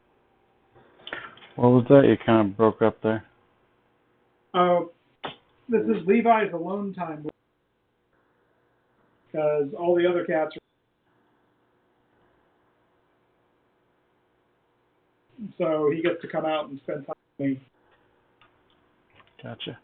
What was that? You kind of broke up there. This is Levi's alone time because all the other cats are. So he gets to come out and spend time with me. Gotcha.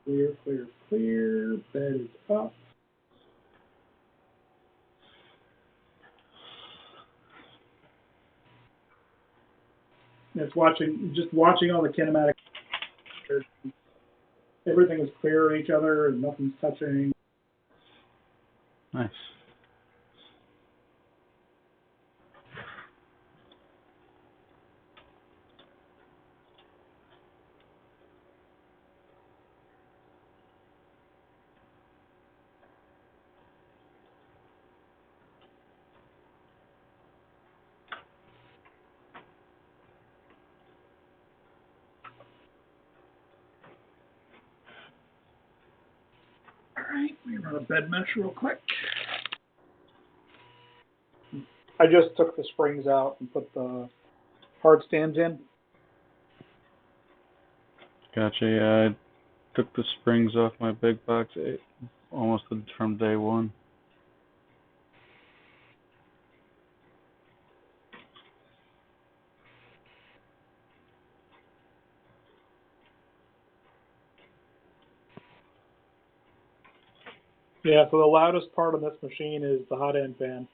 Clear, clear, clear. Bed is up. It's just watching all the kinematic. Everything is clear of each other and nothing's touching. Nice. All right, we run a bed mesh real quick. I just took the springs out and put the hard stands in. Gotcha. Yeah, I took the springs off my big box almost from day one. Yeah, so the loudest part on this machine is the hot end fan.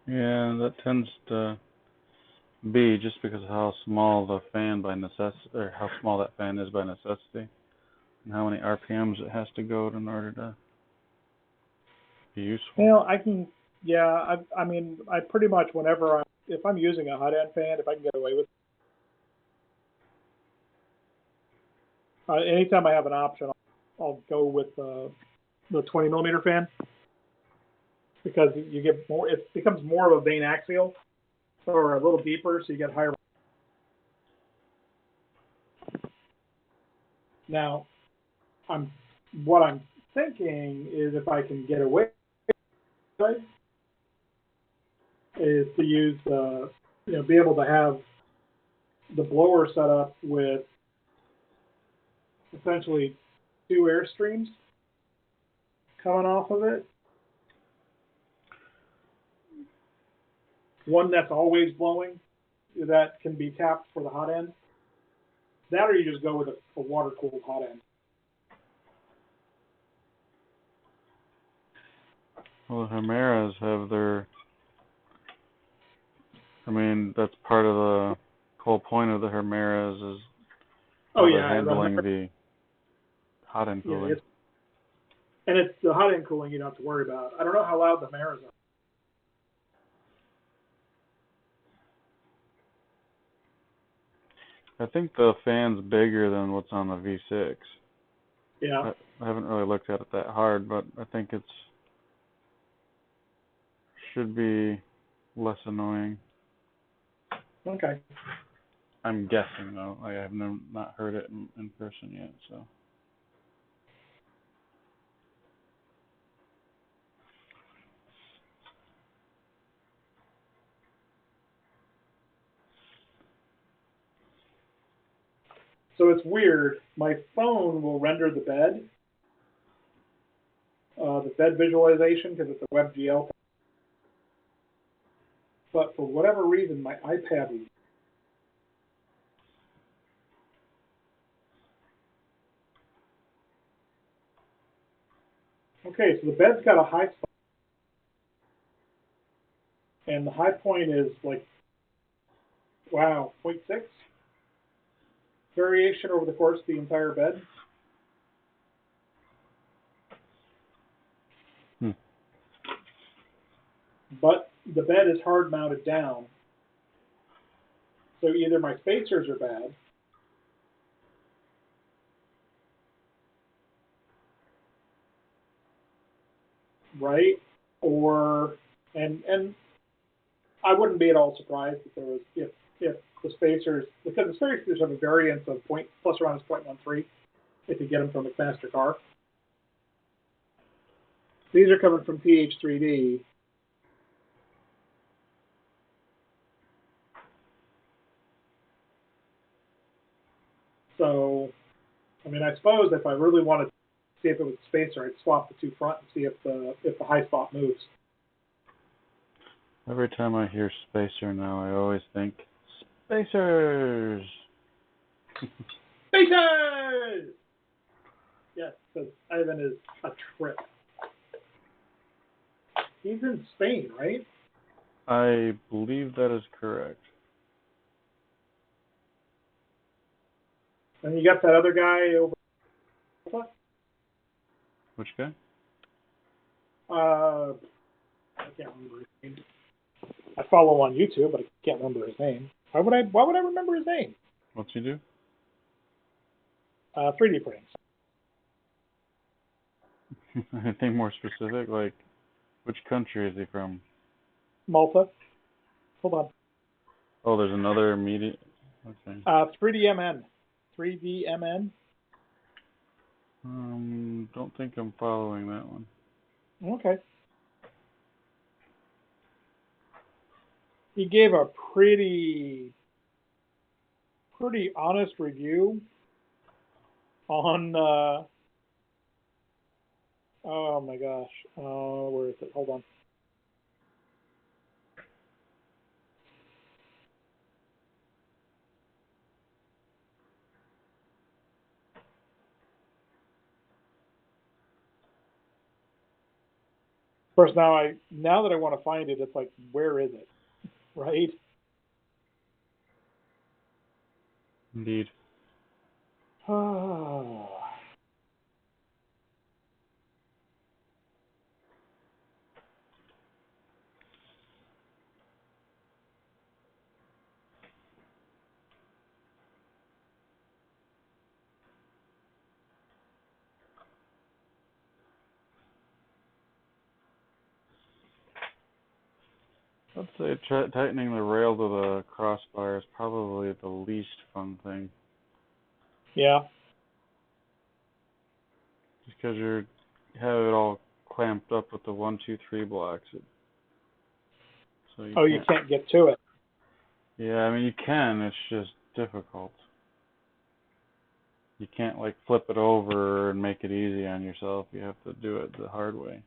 Yeah, that tends to be just because of how small the fan by necessity, or how small that fan is by necessity, and how many RPMs it has to go in order to be useful. You know, I mean, I pretty much if I'm using a hot end fan, if I can get away with it, anytime I have an option, I'll go with the 20 millimeter fan because you get more, it becomes more of a vane axial or a little deeper, so you get higher. Now, what I'm thinking is if I can get away with it, is to use be able to have the blower set up with essentially two air streams coming off of it. One that's always blowing, that can be tapped for the hot end, That or you just go with a water-cooled hot end. Well, the Chimeras have their, I mean, that's part of the whole point of the Chimeras is how they're handling the hot end cooling. And it's the hot end cooling you don't have to worry about. I don't know how loud the Chimeras are. I think the fan's bigger than what's on the V6. Yeah. I haven't really looked at it that hard, but I think it's should be less annoying. Okay. I'm guessing though. I have not heard it in person yet, so. So it's weird. My phone will render the bed visualization because it's a WebGL. But for whatever reason, my iPad will. Okay, so the bed's got a high spot. And the high point is like, wow, 0.6 variation over the course of the entire bed. But the bed is hard mounted down. So either my spacers are bad, right? Or, and I wouldn't be at all surprised if there was, if the spacers, because the spacers have a variance of plus or minus 0.13 if you get them from McMaster Carr. These are coming from TH3D. So, I mean, I suppose if I really wanted to see if it was a spacer, I'd swap the two front and see if the high spot moves. Every time I hear spacer now, I always think, spacers! Spacers! Yes, because Ivan is a trip. He's in Spain, right? I believe that is correct. And you got that other guy over. Which guy? I can't remember his name. I follow on YouTube, but I can't remember his name. Why would I remember his name? What's he do? 3D printing. Anything more specific? Like, which country is he from? Malta. Hold on. Oh, there's another media. Okay. 3DMN. 3DMN. Don't think I'm following that one. Okay. He gave a pretty honest review on oh my gosh, where is it? Hold on. Of course, now that I want to find it, it's like, where is it? Right? Indeed. I'd say tightening the rail to the crossbar is probably the least fun thing. Yeah. Just because you have it all clamped up with the 1, 2, 3 blocks. So you can't get to it. Yeah, I mean you can. It's just difficult. You can't like flip it over and make it easy on yourself. You have to do it the hard way.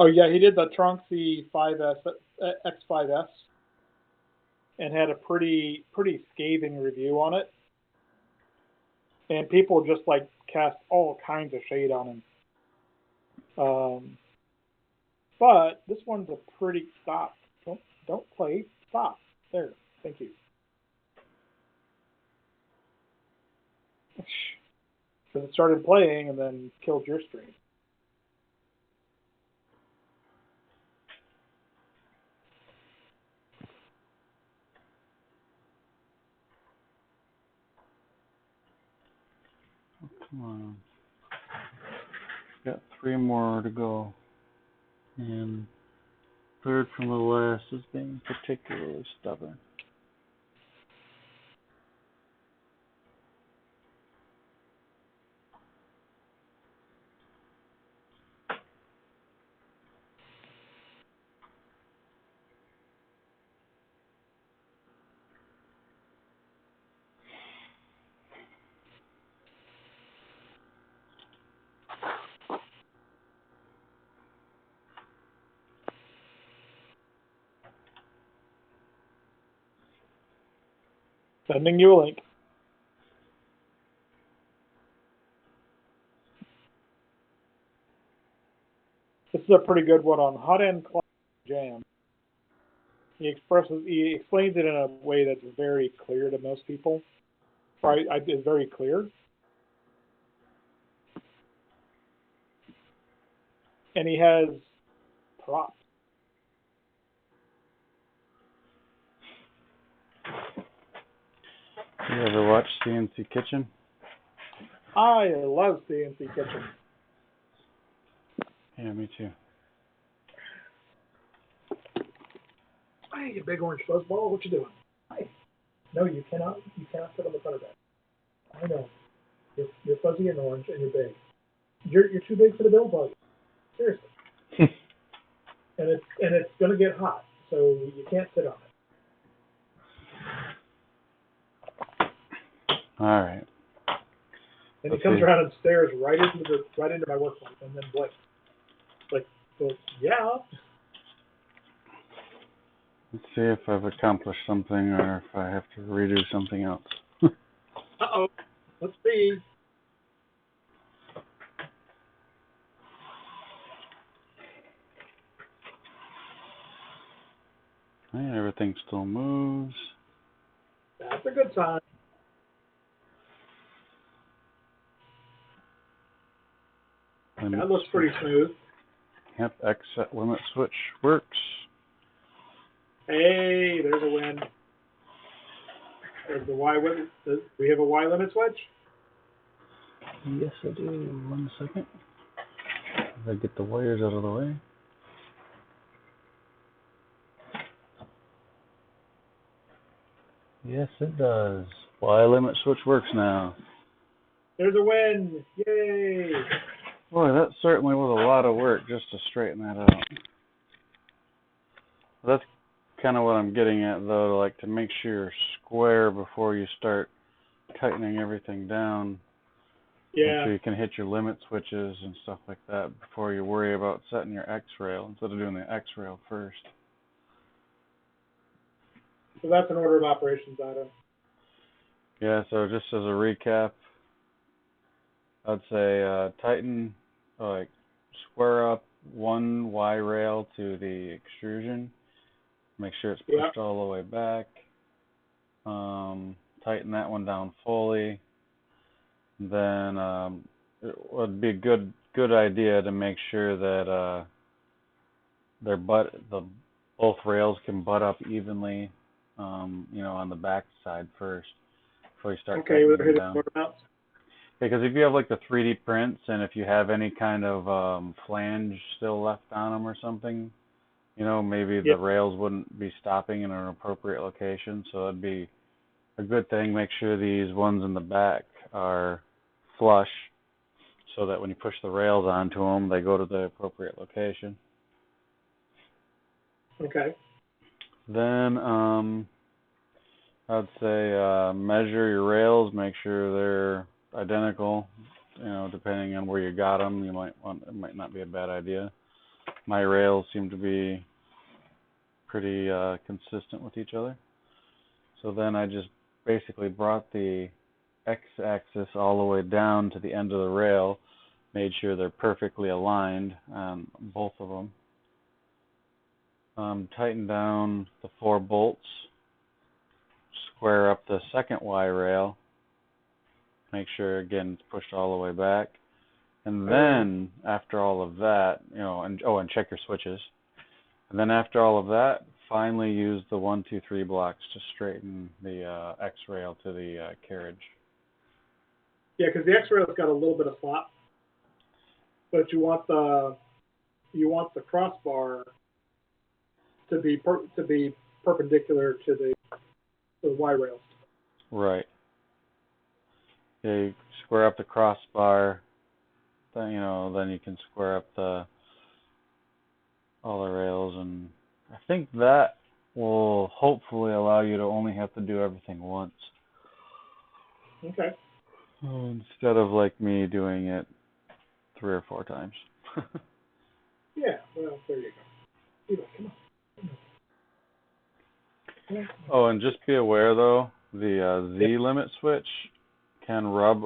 Oh yeah, he did the Tronxy 5S X5S and had a pretty scathing review on it. and people just like cast all kinds of shade on him. But this one's a pretty stop. Don't play. Stop. There. Thank you. Because it started playing and then killed your stream. Come on. Got 3 more to go. And third from the last is being particularly stubborn. Sending you a link. This is a pretty good one on hot end client jam. He explains it in a way that's very clear to most people. Right, it's very clear. And he has props. You ever watch CNC Kitchen? I love CNC Kitchen. Yeah, me too. Hey, you big orange fuzzball, what you doing? Hi. No, you cannot sit on the front of that. I know. You're fuzzy and orange and you're big. You're too big for the bill bug. Seriously. and it's gonna get hot, so you can't sit on it. All right. And he comes around and stares right into my work life and then blinks. Like, well, yeah. Let's see if I've accomplished something or if I have to redo something else. Uh-oh. Let's see. Yeah, everything still moves. That's a good sign. That looks pretty smooth. Yep, X limit switch works. Hey, there's a win. There's the Y limit. Do we have a Y limit switch? Yes, I do. 1 second. I get the wires out of the way. Yes, it does. Y limit switch works now. There's a win. Yay. Boy, that certainly was a lot of work just to straighten that out. That's kind of what I'm getting at, though, like to make sure you're square before you start tightening everything down. Yeah. So you can hit your limit switches and stuff like that before you worry about setting your X rail instead of doing the X rail first. So that's an order of operations item. Yeah, so just as a recap, I'd say tighten, like square up one Y rail to the extrusion. Make sure it's pushed all the way back. Tighten that one down fully. Then it would be a good idea to make sure that both rails can butt up evenly, on the back side first before you start tightening them down. Because if you have like the 3D prints and if you have any kind of flange still left on them or something, maybe the rails wouldn't be stopping in an appropriate location. So that'd be a good thing. Make sure these ones in the back are flush so that when you push the rails onto them, they go to the appropriate location. Okay. Then I'd say measure your rails, make sure they're identical. Depending on where you got them, it might not be a bad idea. My rails seem to be pretty consistent with each other. So then I just basically brought the x-axis all the way down to the end of the rail, made sure they're perfectly aligned on both of them. Tighten down the 4 bolts, square up the second Y rail, make sure again it's pushed all the way back, and then after all of that, and check your switches. And then after all of that, finally use the 1, 2, 3 blocks to straighten the X rail to the carriage. Yeah, because the X rail's got a little bit of slop, but you want the crossbar to be perpendicular to the Y rails. Right. You square up the crossbar, then then you can square up all the rails, and I think that will hopefully allow you to only have to do everything once. Okay. Instead of like me doing it 3 or 4 times. Yeah, well, there you go. Come on. Oh, and just be aware though, the Z limit switch can rub,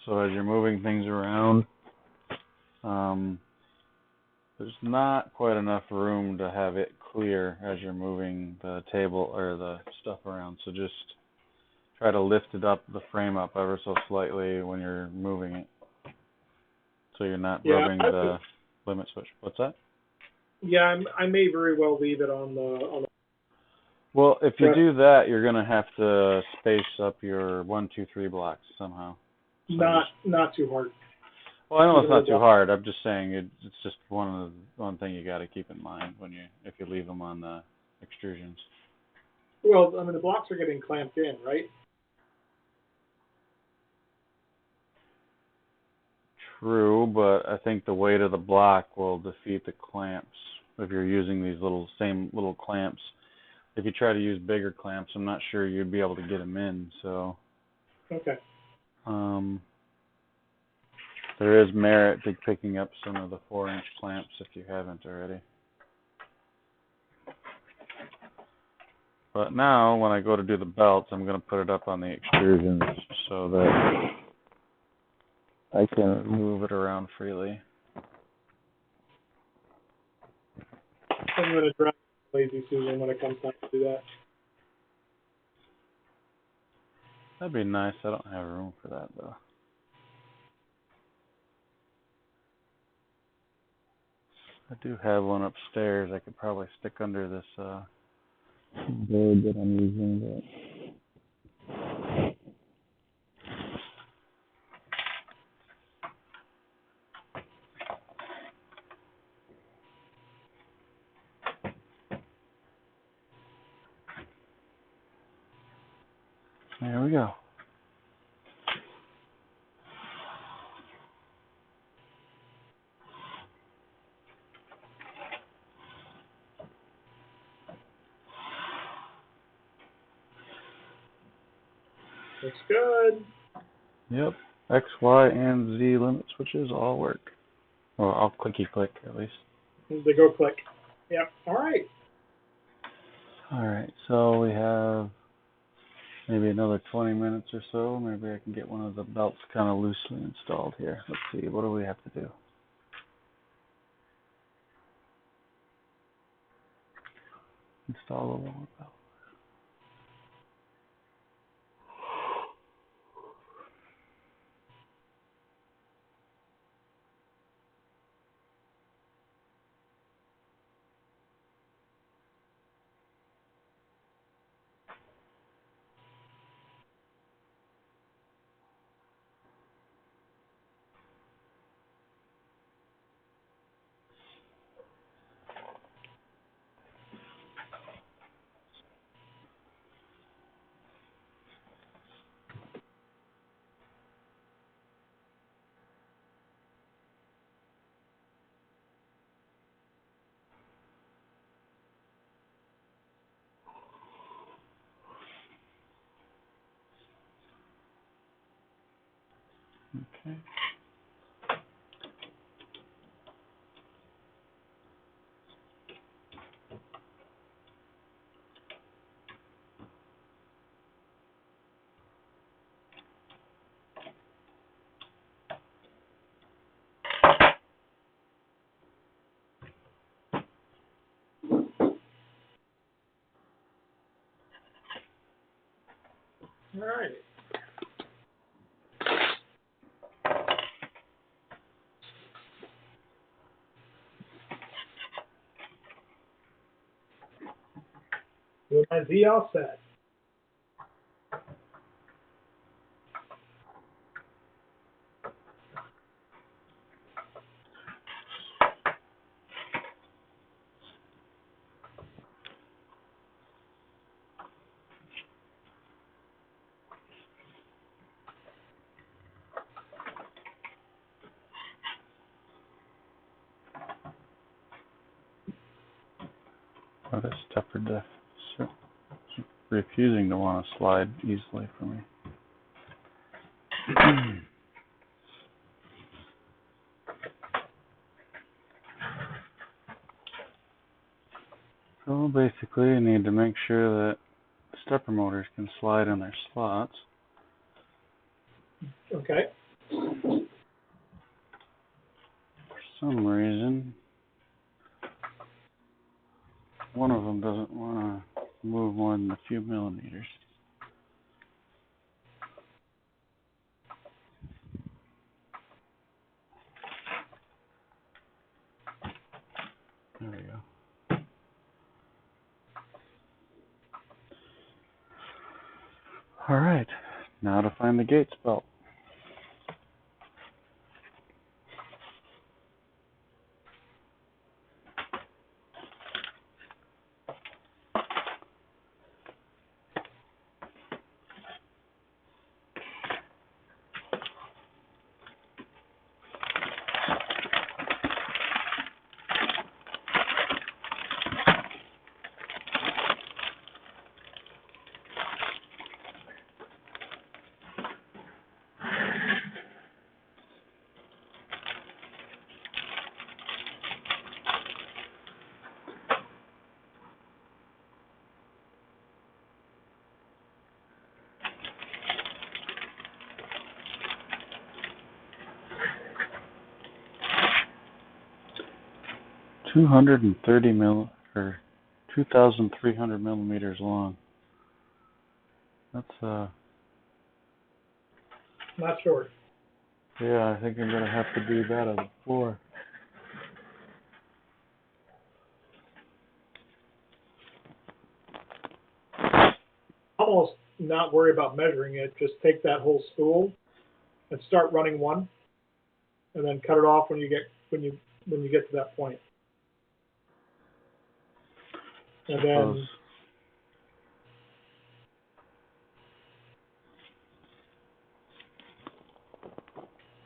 so as you're moving things around, there's not quite enough room to have it clear as you're moving the table or the stuff around. So just try to lift it up, the frame up ever so slightly when you're moving it, so you're not rubbing the limit switch. What's that? Yeah, I may very well leave it on the. Well, if you do that, you're going to have to space up your 1, 2, 3 blocks somehow. So not too hard. Well, I know it's not too hard. I'm just saying it's just one thing you got to keep in mind if you leave them on the extrusions. Well, I mean the blocks are getting clamped in, right? True, but I think the weight of the block will defeat the clamps if you're using these same little clamps. If you try to use bigger clamps, I'm not sure you'd be able to get them in. So. Okay. There is merit to picking up some of the 4-inch clamps if you haven't already. But now, when I go to do the belts, I'm going to put it up on the extrusions so that I can move it around freely. I'm going to drive lazy Susan when it comes time to do that. That'd be nice. I don't have room for that, though. I do have one upstairs I could probably stick under this board that I'm using. But there we go. Looks good. Yep. X, Y, and Z limit switches all work. Well, I'll clicky click at least. They go click. Yep. All right. All right. So we have maybe another 20 minutes or so. Maybe I can get one of the belts kind of loosely installed here. Let's see. What do we have to do? Install a lower belt. Okay. All right. With my Z all set. Oh, this stepper diff refusing to want to slide easily for me. So basically, I need to make sure that stepper motors can slide in their slots. Okay. For some reason, one of them doesn't want to move more than a few millimeters. There we go. All right, now to find the gates belt. or 2,300 millimeters long. That's Not short. yeah, I think I'm gonna have to do that on the floor. Almost not worry about measuring it. Just take that whole spool and start running one, and then cut it off when you get to that point. And then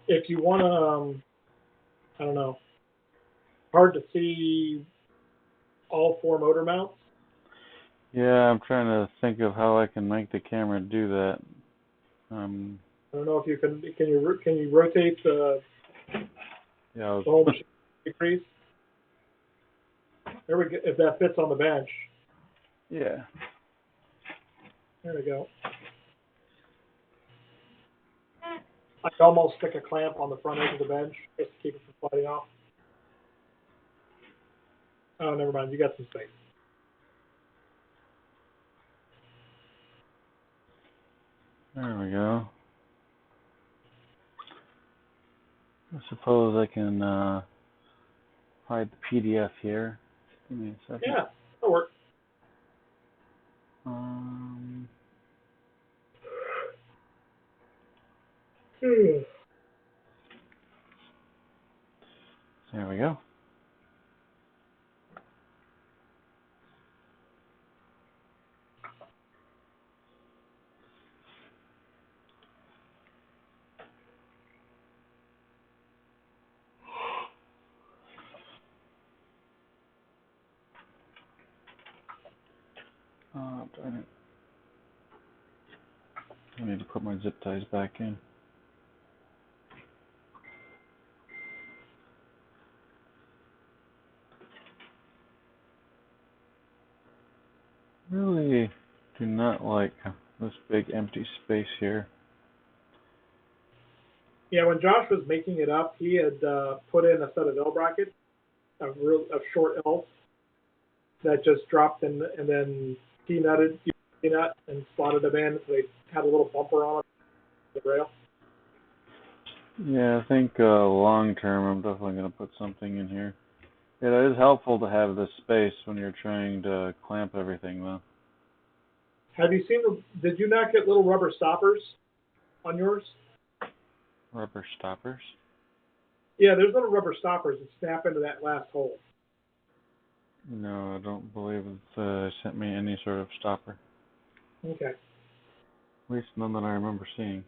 if you want to, I don't know, hard to see all four motor mounts. Yeah, I'm trying to think of how I can make the camera do that. I don't know if you can you rotate the whole machine decrease? There we go. If that fits on the bench. Yeah. There we go. I could almost stick a clamp on the front edge of the bench just to keep it from sliding off. Oh, never mind. You got some space. There we go. I suppose I can hide the PDF here. Give me a second. Yeah, that'll work. There we go. Oh, darn it. I need to put my zip ties back in. Really do not like this big empty space here. Yeah, when Josh was making it up, he had put in a set of L brackets, of short L's that just dropped in, and then he nutted. You nut and slotted them in so they had a little bumper on the rail? Yeah, I think long term I'm definitely going to put something in here. It is helpful to have this space when you're trying to clamp everything, though. Have you seen did you not get little rubber stoppers on yours? Rubber stoppers? Yeah, there's little rubber stoppers that snap into that last hole. No, I don't believe it sent me any sort of stopper. Okay. At least none that I remember seeing.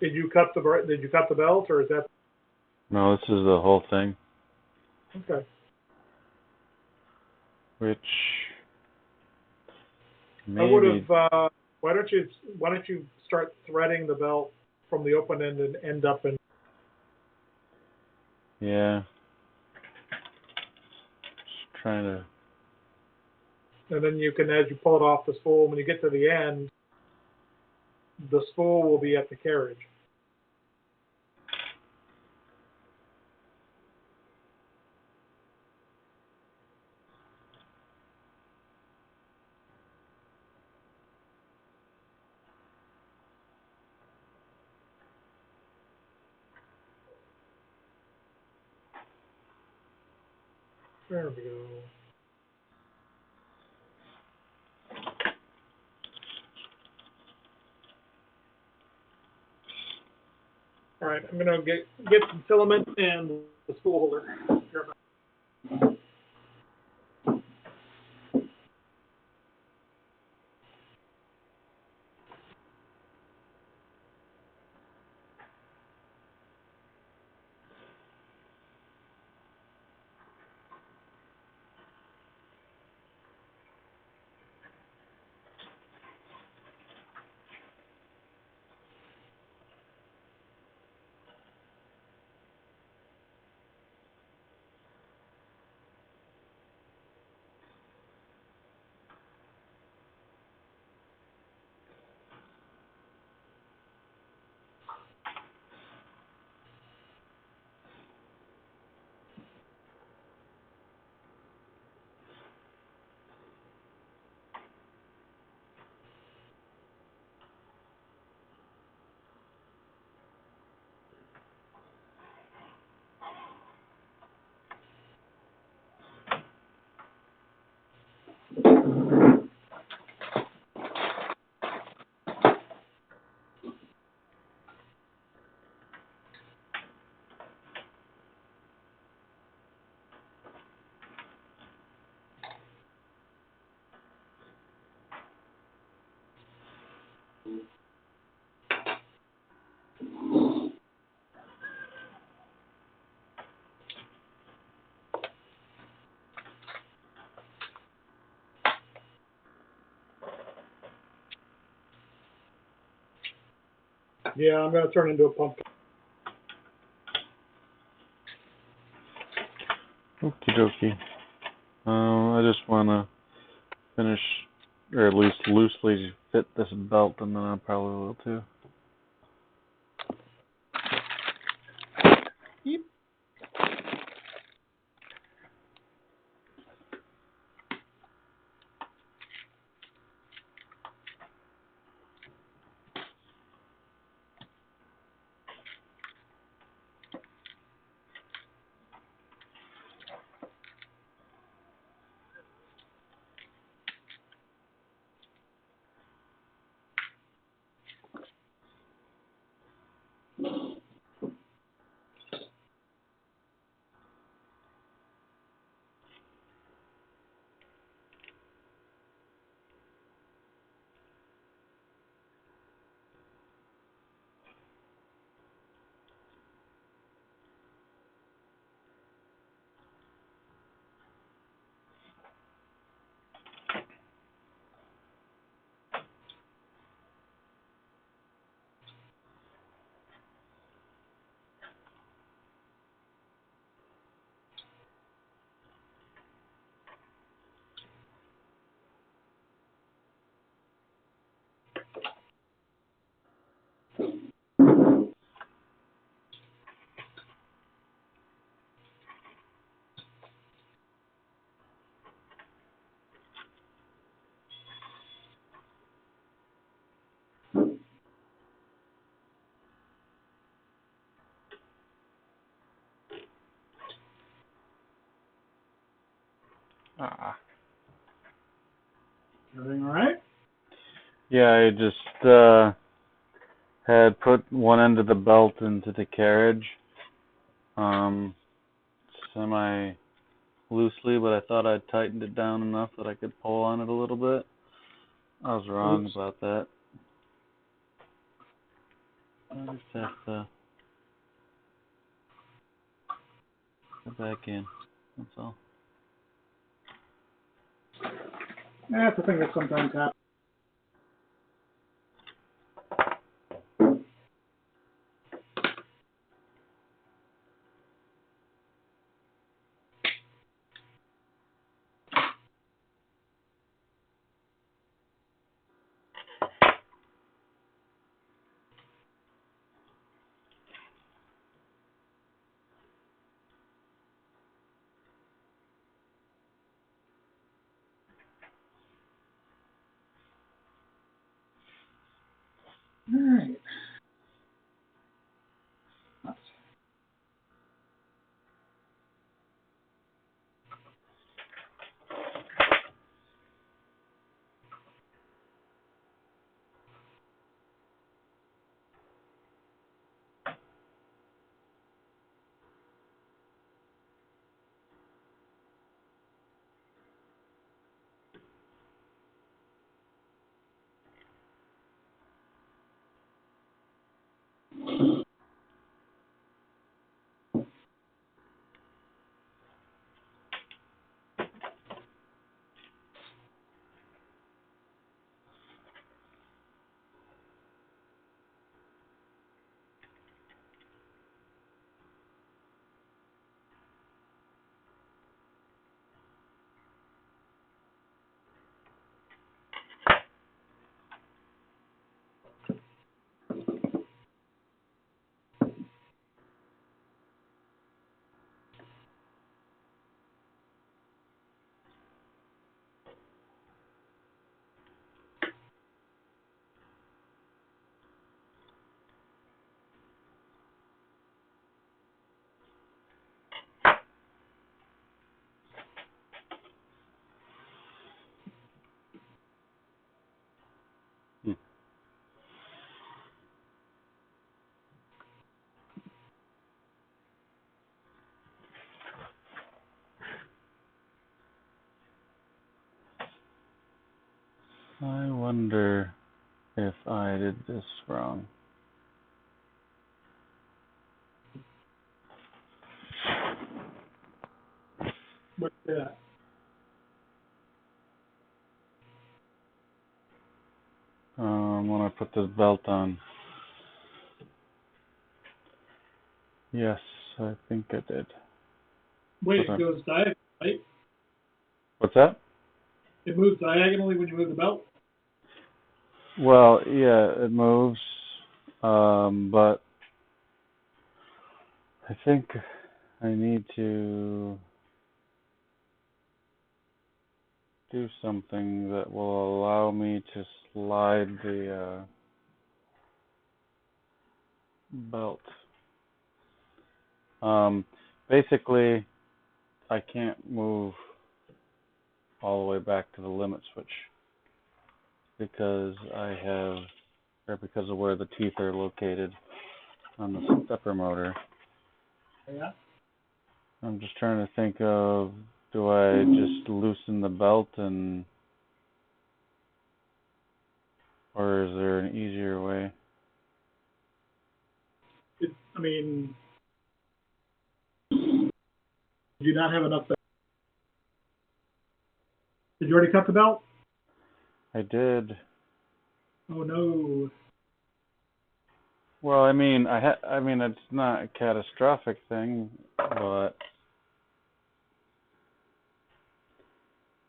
Did you cut the belt, or is that? No, this is the whole thing. Okay. Which I would maybe have. Why don't you start threading the belt from the open end and end up in? yeah. Just trying to. And then you can, as you pull it off the spool, when you get to the end, the spool will be at the carriage. There we go. All right, I'm gonna get some filament and the spool holder. Here. Yeah, I'm gonna turn into a pumpkin. Okie dokie. I just want to finish, or at least loosely fit this belt, and then I probably will too. Yep. Ah. Everything all right? Yeah, I just had put one end of the belt into the carriage, semi loosely, but I thought I'd tightened it down enough that I could pull on it a little bit. I was wrong about that. I just have to go back in. That's all. That's the thing that sometimes happens. All right. I wonder if I did this wrong. What's that? When I put this belt on. Yes, I think I did. Wait, Okay. it goes diagonal, right? What's that? It moves diagonally when you move the belt? Well, yeah, it moves, but I think I need to do something that will allow me to slide the belt. Basically, I can't move all the way back to the limit switch because because of where the teeth are located on the stepper motor. Yeah. I'm just trying to think of, do I just loosen the belt or is there an easier way? I mean, do you not have enough belt? Did you already cut the belt? I did. Oh no. Well, I mean, it's not a catastrophic thing, but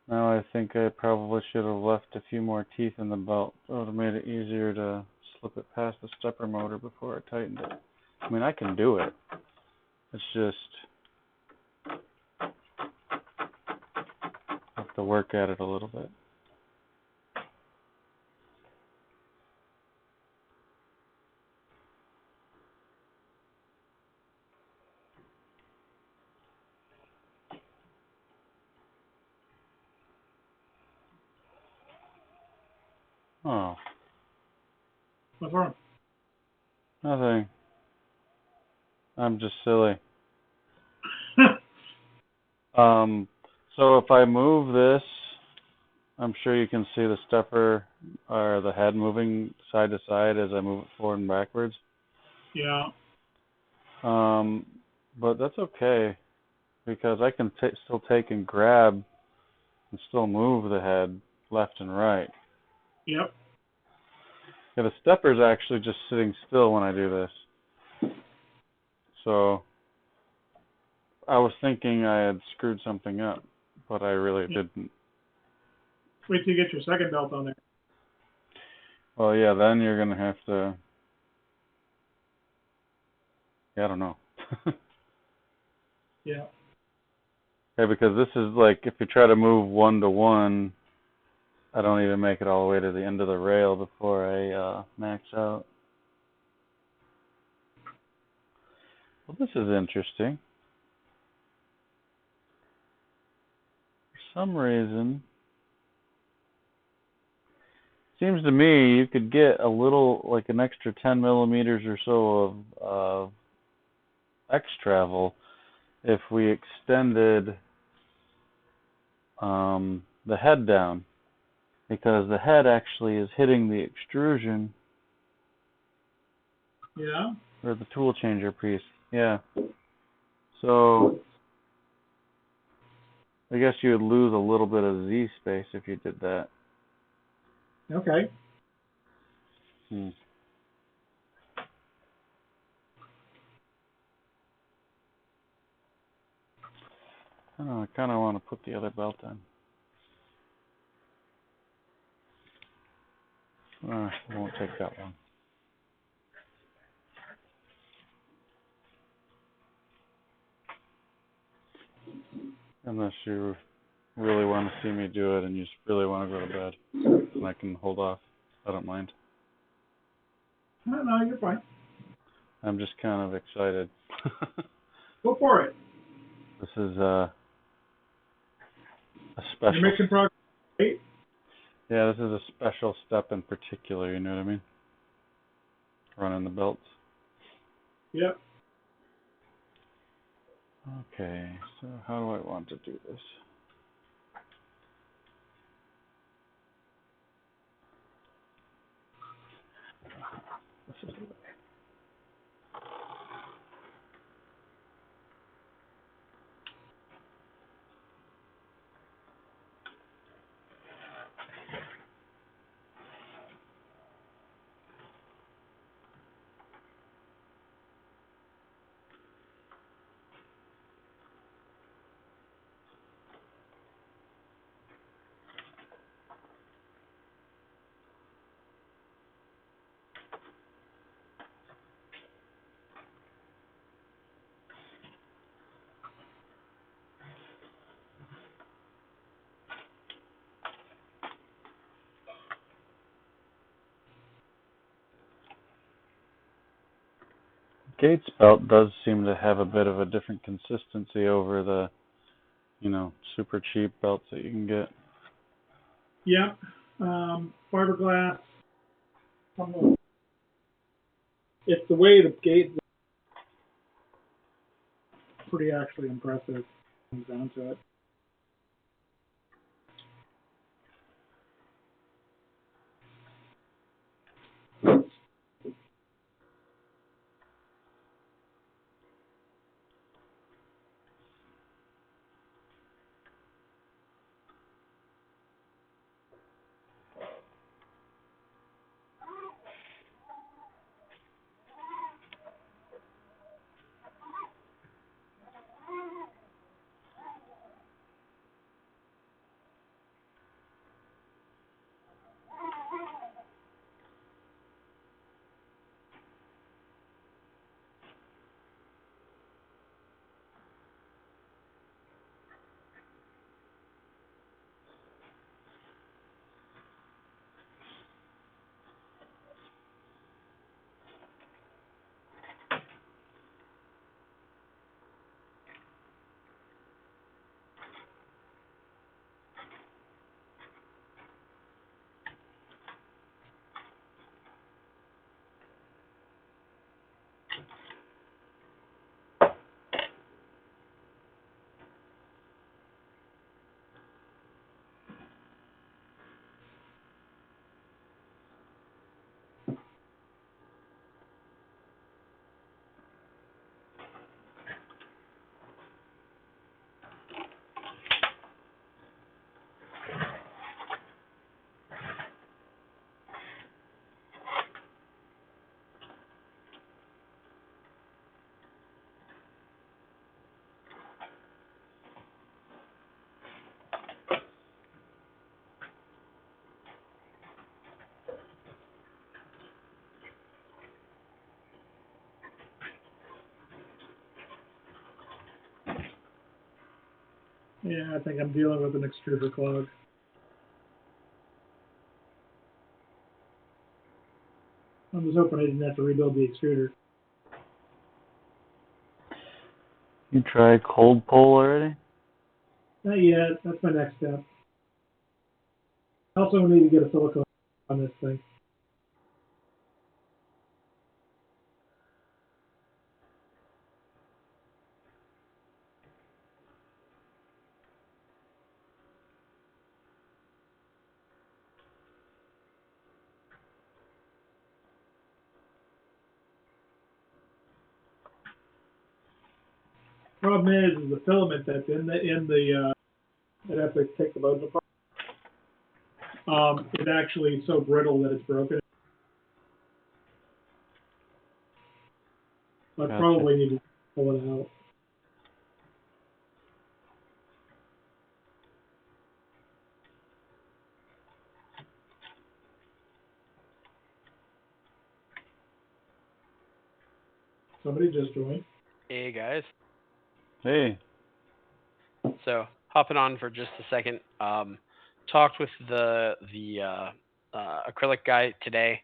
now I think I probably should have left a few more teeth in the belt. It would have made it easier to slip it past the stepper motor before I tightened it. I mean, I can do it. It's just I have to work at it a little bit. Oh, What's wrong? nothing. I'm just silly. So if I move this, I'm sure you can see the stepper or the head moving side to side as I move it forward and backwards. Yeah. But that's okay because I can still take and grab and still move the head left and right. Yep. Yeah, the stepper's actually just sitting still when I do this. So I was thinking I had screwed something up, but I really didn't. Wait till you get your second belt on there. Well, yeah, then you're going to have to... Yeah, I don't know. Yeah. Yeah, because this is like, if you try to move one to one, I don't even make it all the way to the end of the rail before I max out. Well, this is interesting. For some reason, seems to me you could get a little, like an extra 10 millimeters or so of X travel if we extended the head down, because the head actually is hitting the extrusion. Yeah. Or the tool changer piece. Yeah. So I guess you would lose a little bit of Z space if you did that. Okay. I don't know, I kind of want to put the other belt in. It won't take that long. Unless you really want to see me do it and you just really want to go to bed. And I can hold off. I don't mind. No, you're fine. I'm just kind of excited. Go for it. This is a special... You're making progress. Right? Yeah, this is a special step in particular, you know what I mean? Running the belts. Yep. Okay, so how do I want to do this? This is the way. Gates belt does seem to have a bit of a different consistency over the, super cheap belts that you can get. Yep. Fiberglass. It's the way the gate is pretty actually impressive. Comes down to it. Yeah, I think I'm dealing with an extruder clog. I was hoping I didn't have to rebuild the extruder. You tried cold pull already? Not yet. That's my next step. I also need to get a silicone on this thing. Problem is the filament that's in the that have to take the modes apart. It's actually so brittle that it's broken. I Gotcha. probably need to pull it out. Somebody just joined. Hey guys. Hey. So hopping on for just a second. Talked with the acrylic guy today,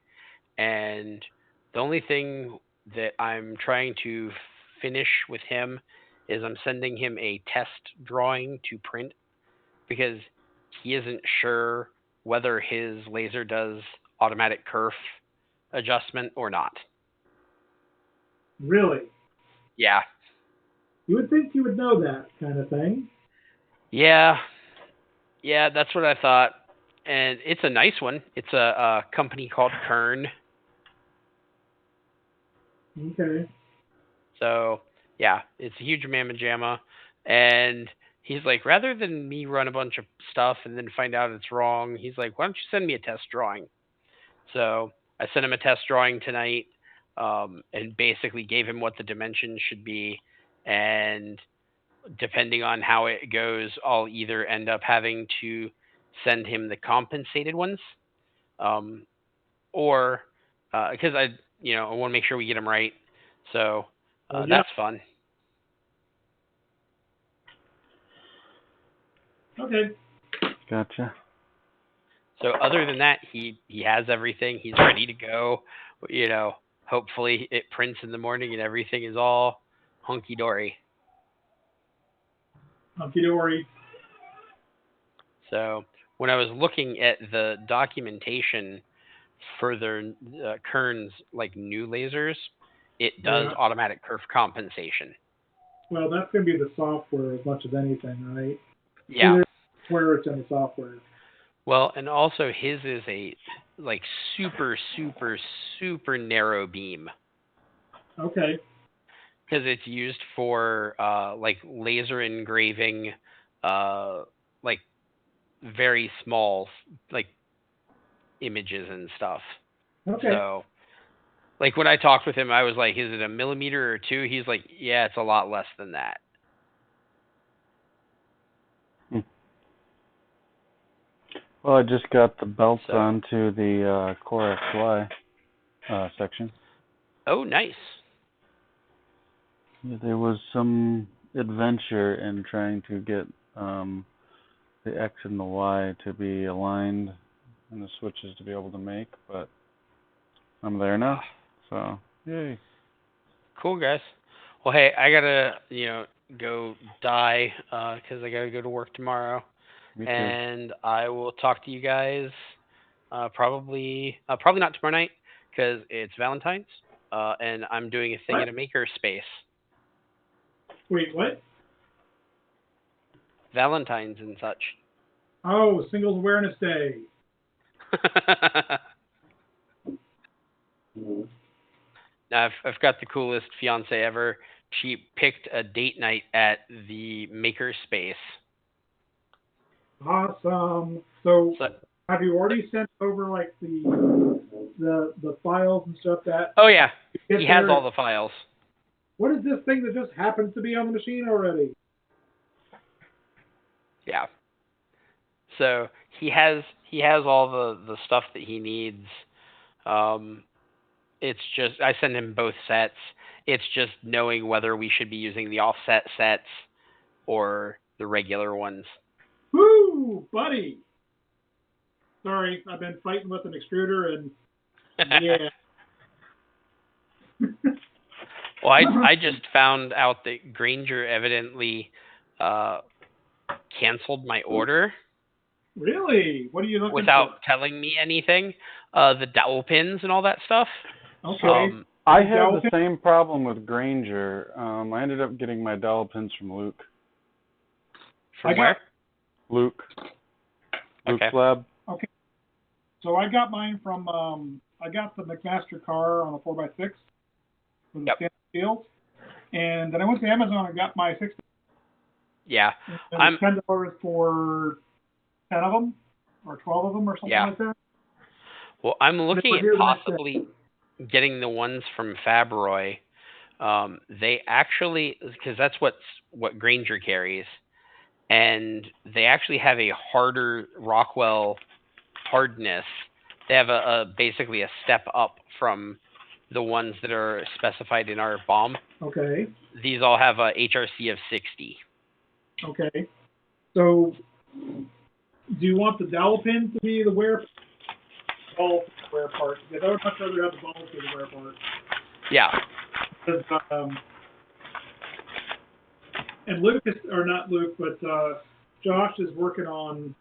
and the only thing that I'm trying to finish with him is I'm sending him a test drawing to print because he isn't sure whether his laser does automatic kerf adjustment or not. Really? Yeah. You would think you would know that kind of thing. Yeah, that's what I thought, and it's a nice one. It's a company called Kern. Okay. So yeah, it's a huge mamma jamma, and he's like, rather than me run a bunch of stuff and then find out it's wrong, he's like, why don't you send me a test drawing? So I sent him a test drawing tonight, and basically gave him what the dimensions should be, and depending on how it goes, I'll either end up having to send him the compensated ones, or because I want to make sure we get them right. So Yeah. that's fun. Okay. Gotcha. So other than that, he has everything. He's ready to go. Hopefully it prints in the morning and everything is all hunky dory. Hunky dory. So when I was looking at the documentation for their Kern's like new lasers, it does Yeah. automatic kerf compensation. Well, that's going to be the software as much as anything, right? Yeah. Either where it's in the software. Well, and also his is a like super, super, super narrow beam. Okay. Because it's used for like laser engraving, like very small like images and stuff. Okay. So like when I talked with him, I was like, is it a millimeter or two? He's like, yeah, it's a lot less than that. Well, I just got the belts So- onto the CoreXY section. Oh, nice. Yeah, there was some adventure in trying to get the X and the Y to be aligned and the switches to be able to make, but I'm there now, so yay. Cool, guys. Well, hey, I gotta go die because I gotta go to work tomorrow. Me too. And I will talk to you guys probably not tomorrow night because it's Valentine's, and I'm doing a thing What? in a maker space. Wait, what? Valentine's and such. Oh, Singles Awareness Day. Now I've got the coolest fiance ever. She picked a date night at the maker space. Awesome. So, So, have you already sent over like the files and stuff that? oh yeah, get he has there? all the files. What is this thing that just happens to be on the machine already? Yeah. So he has all the stuff that he needs. It's just I send him both sets. It's just knowing whether we should be using the offset sets or the regular ones. Woo, buddy. Sorry, I've been fighting with an extruder and yeah. Well, I just found out that Granger evidently canceled my order. Really? What are you looking without for? telling me anything? The dowel pins and all that stuff. Okay. I had the same problem with Granger. I ended up getting my dowel pins from Luke. From where? Luke. Okay. Luke's lab. Okay. So I got mine from, I got the McMaster car on a 4x6 with the stainless steel. And then I went to Amazon and got my 60. Yeah. And $10 for 10 of them or 12 of them or something like that. Well, I'm looking at possibly getting the ones from Fabroy. They actually, because that's what Granger carries, and they actually have a harder Rockwell hardness. They have basically a step up from the ones that are specified in our BOM. Okay. These all have a HRC of 60. Okay. So, do you want the dowel pin to be the wear part? Because I would much rather have the ball to the wear part. Yeah. Because, and Luke is, or not Luke, but Josh is working on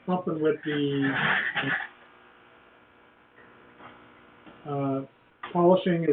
something with the polishing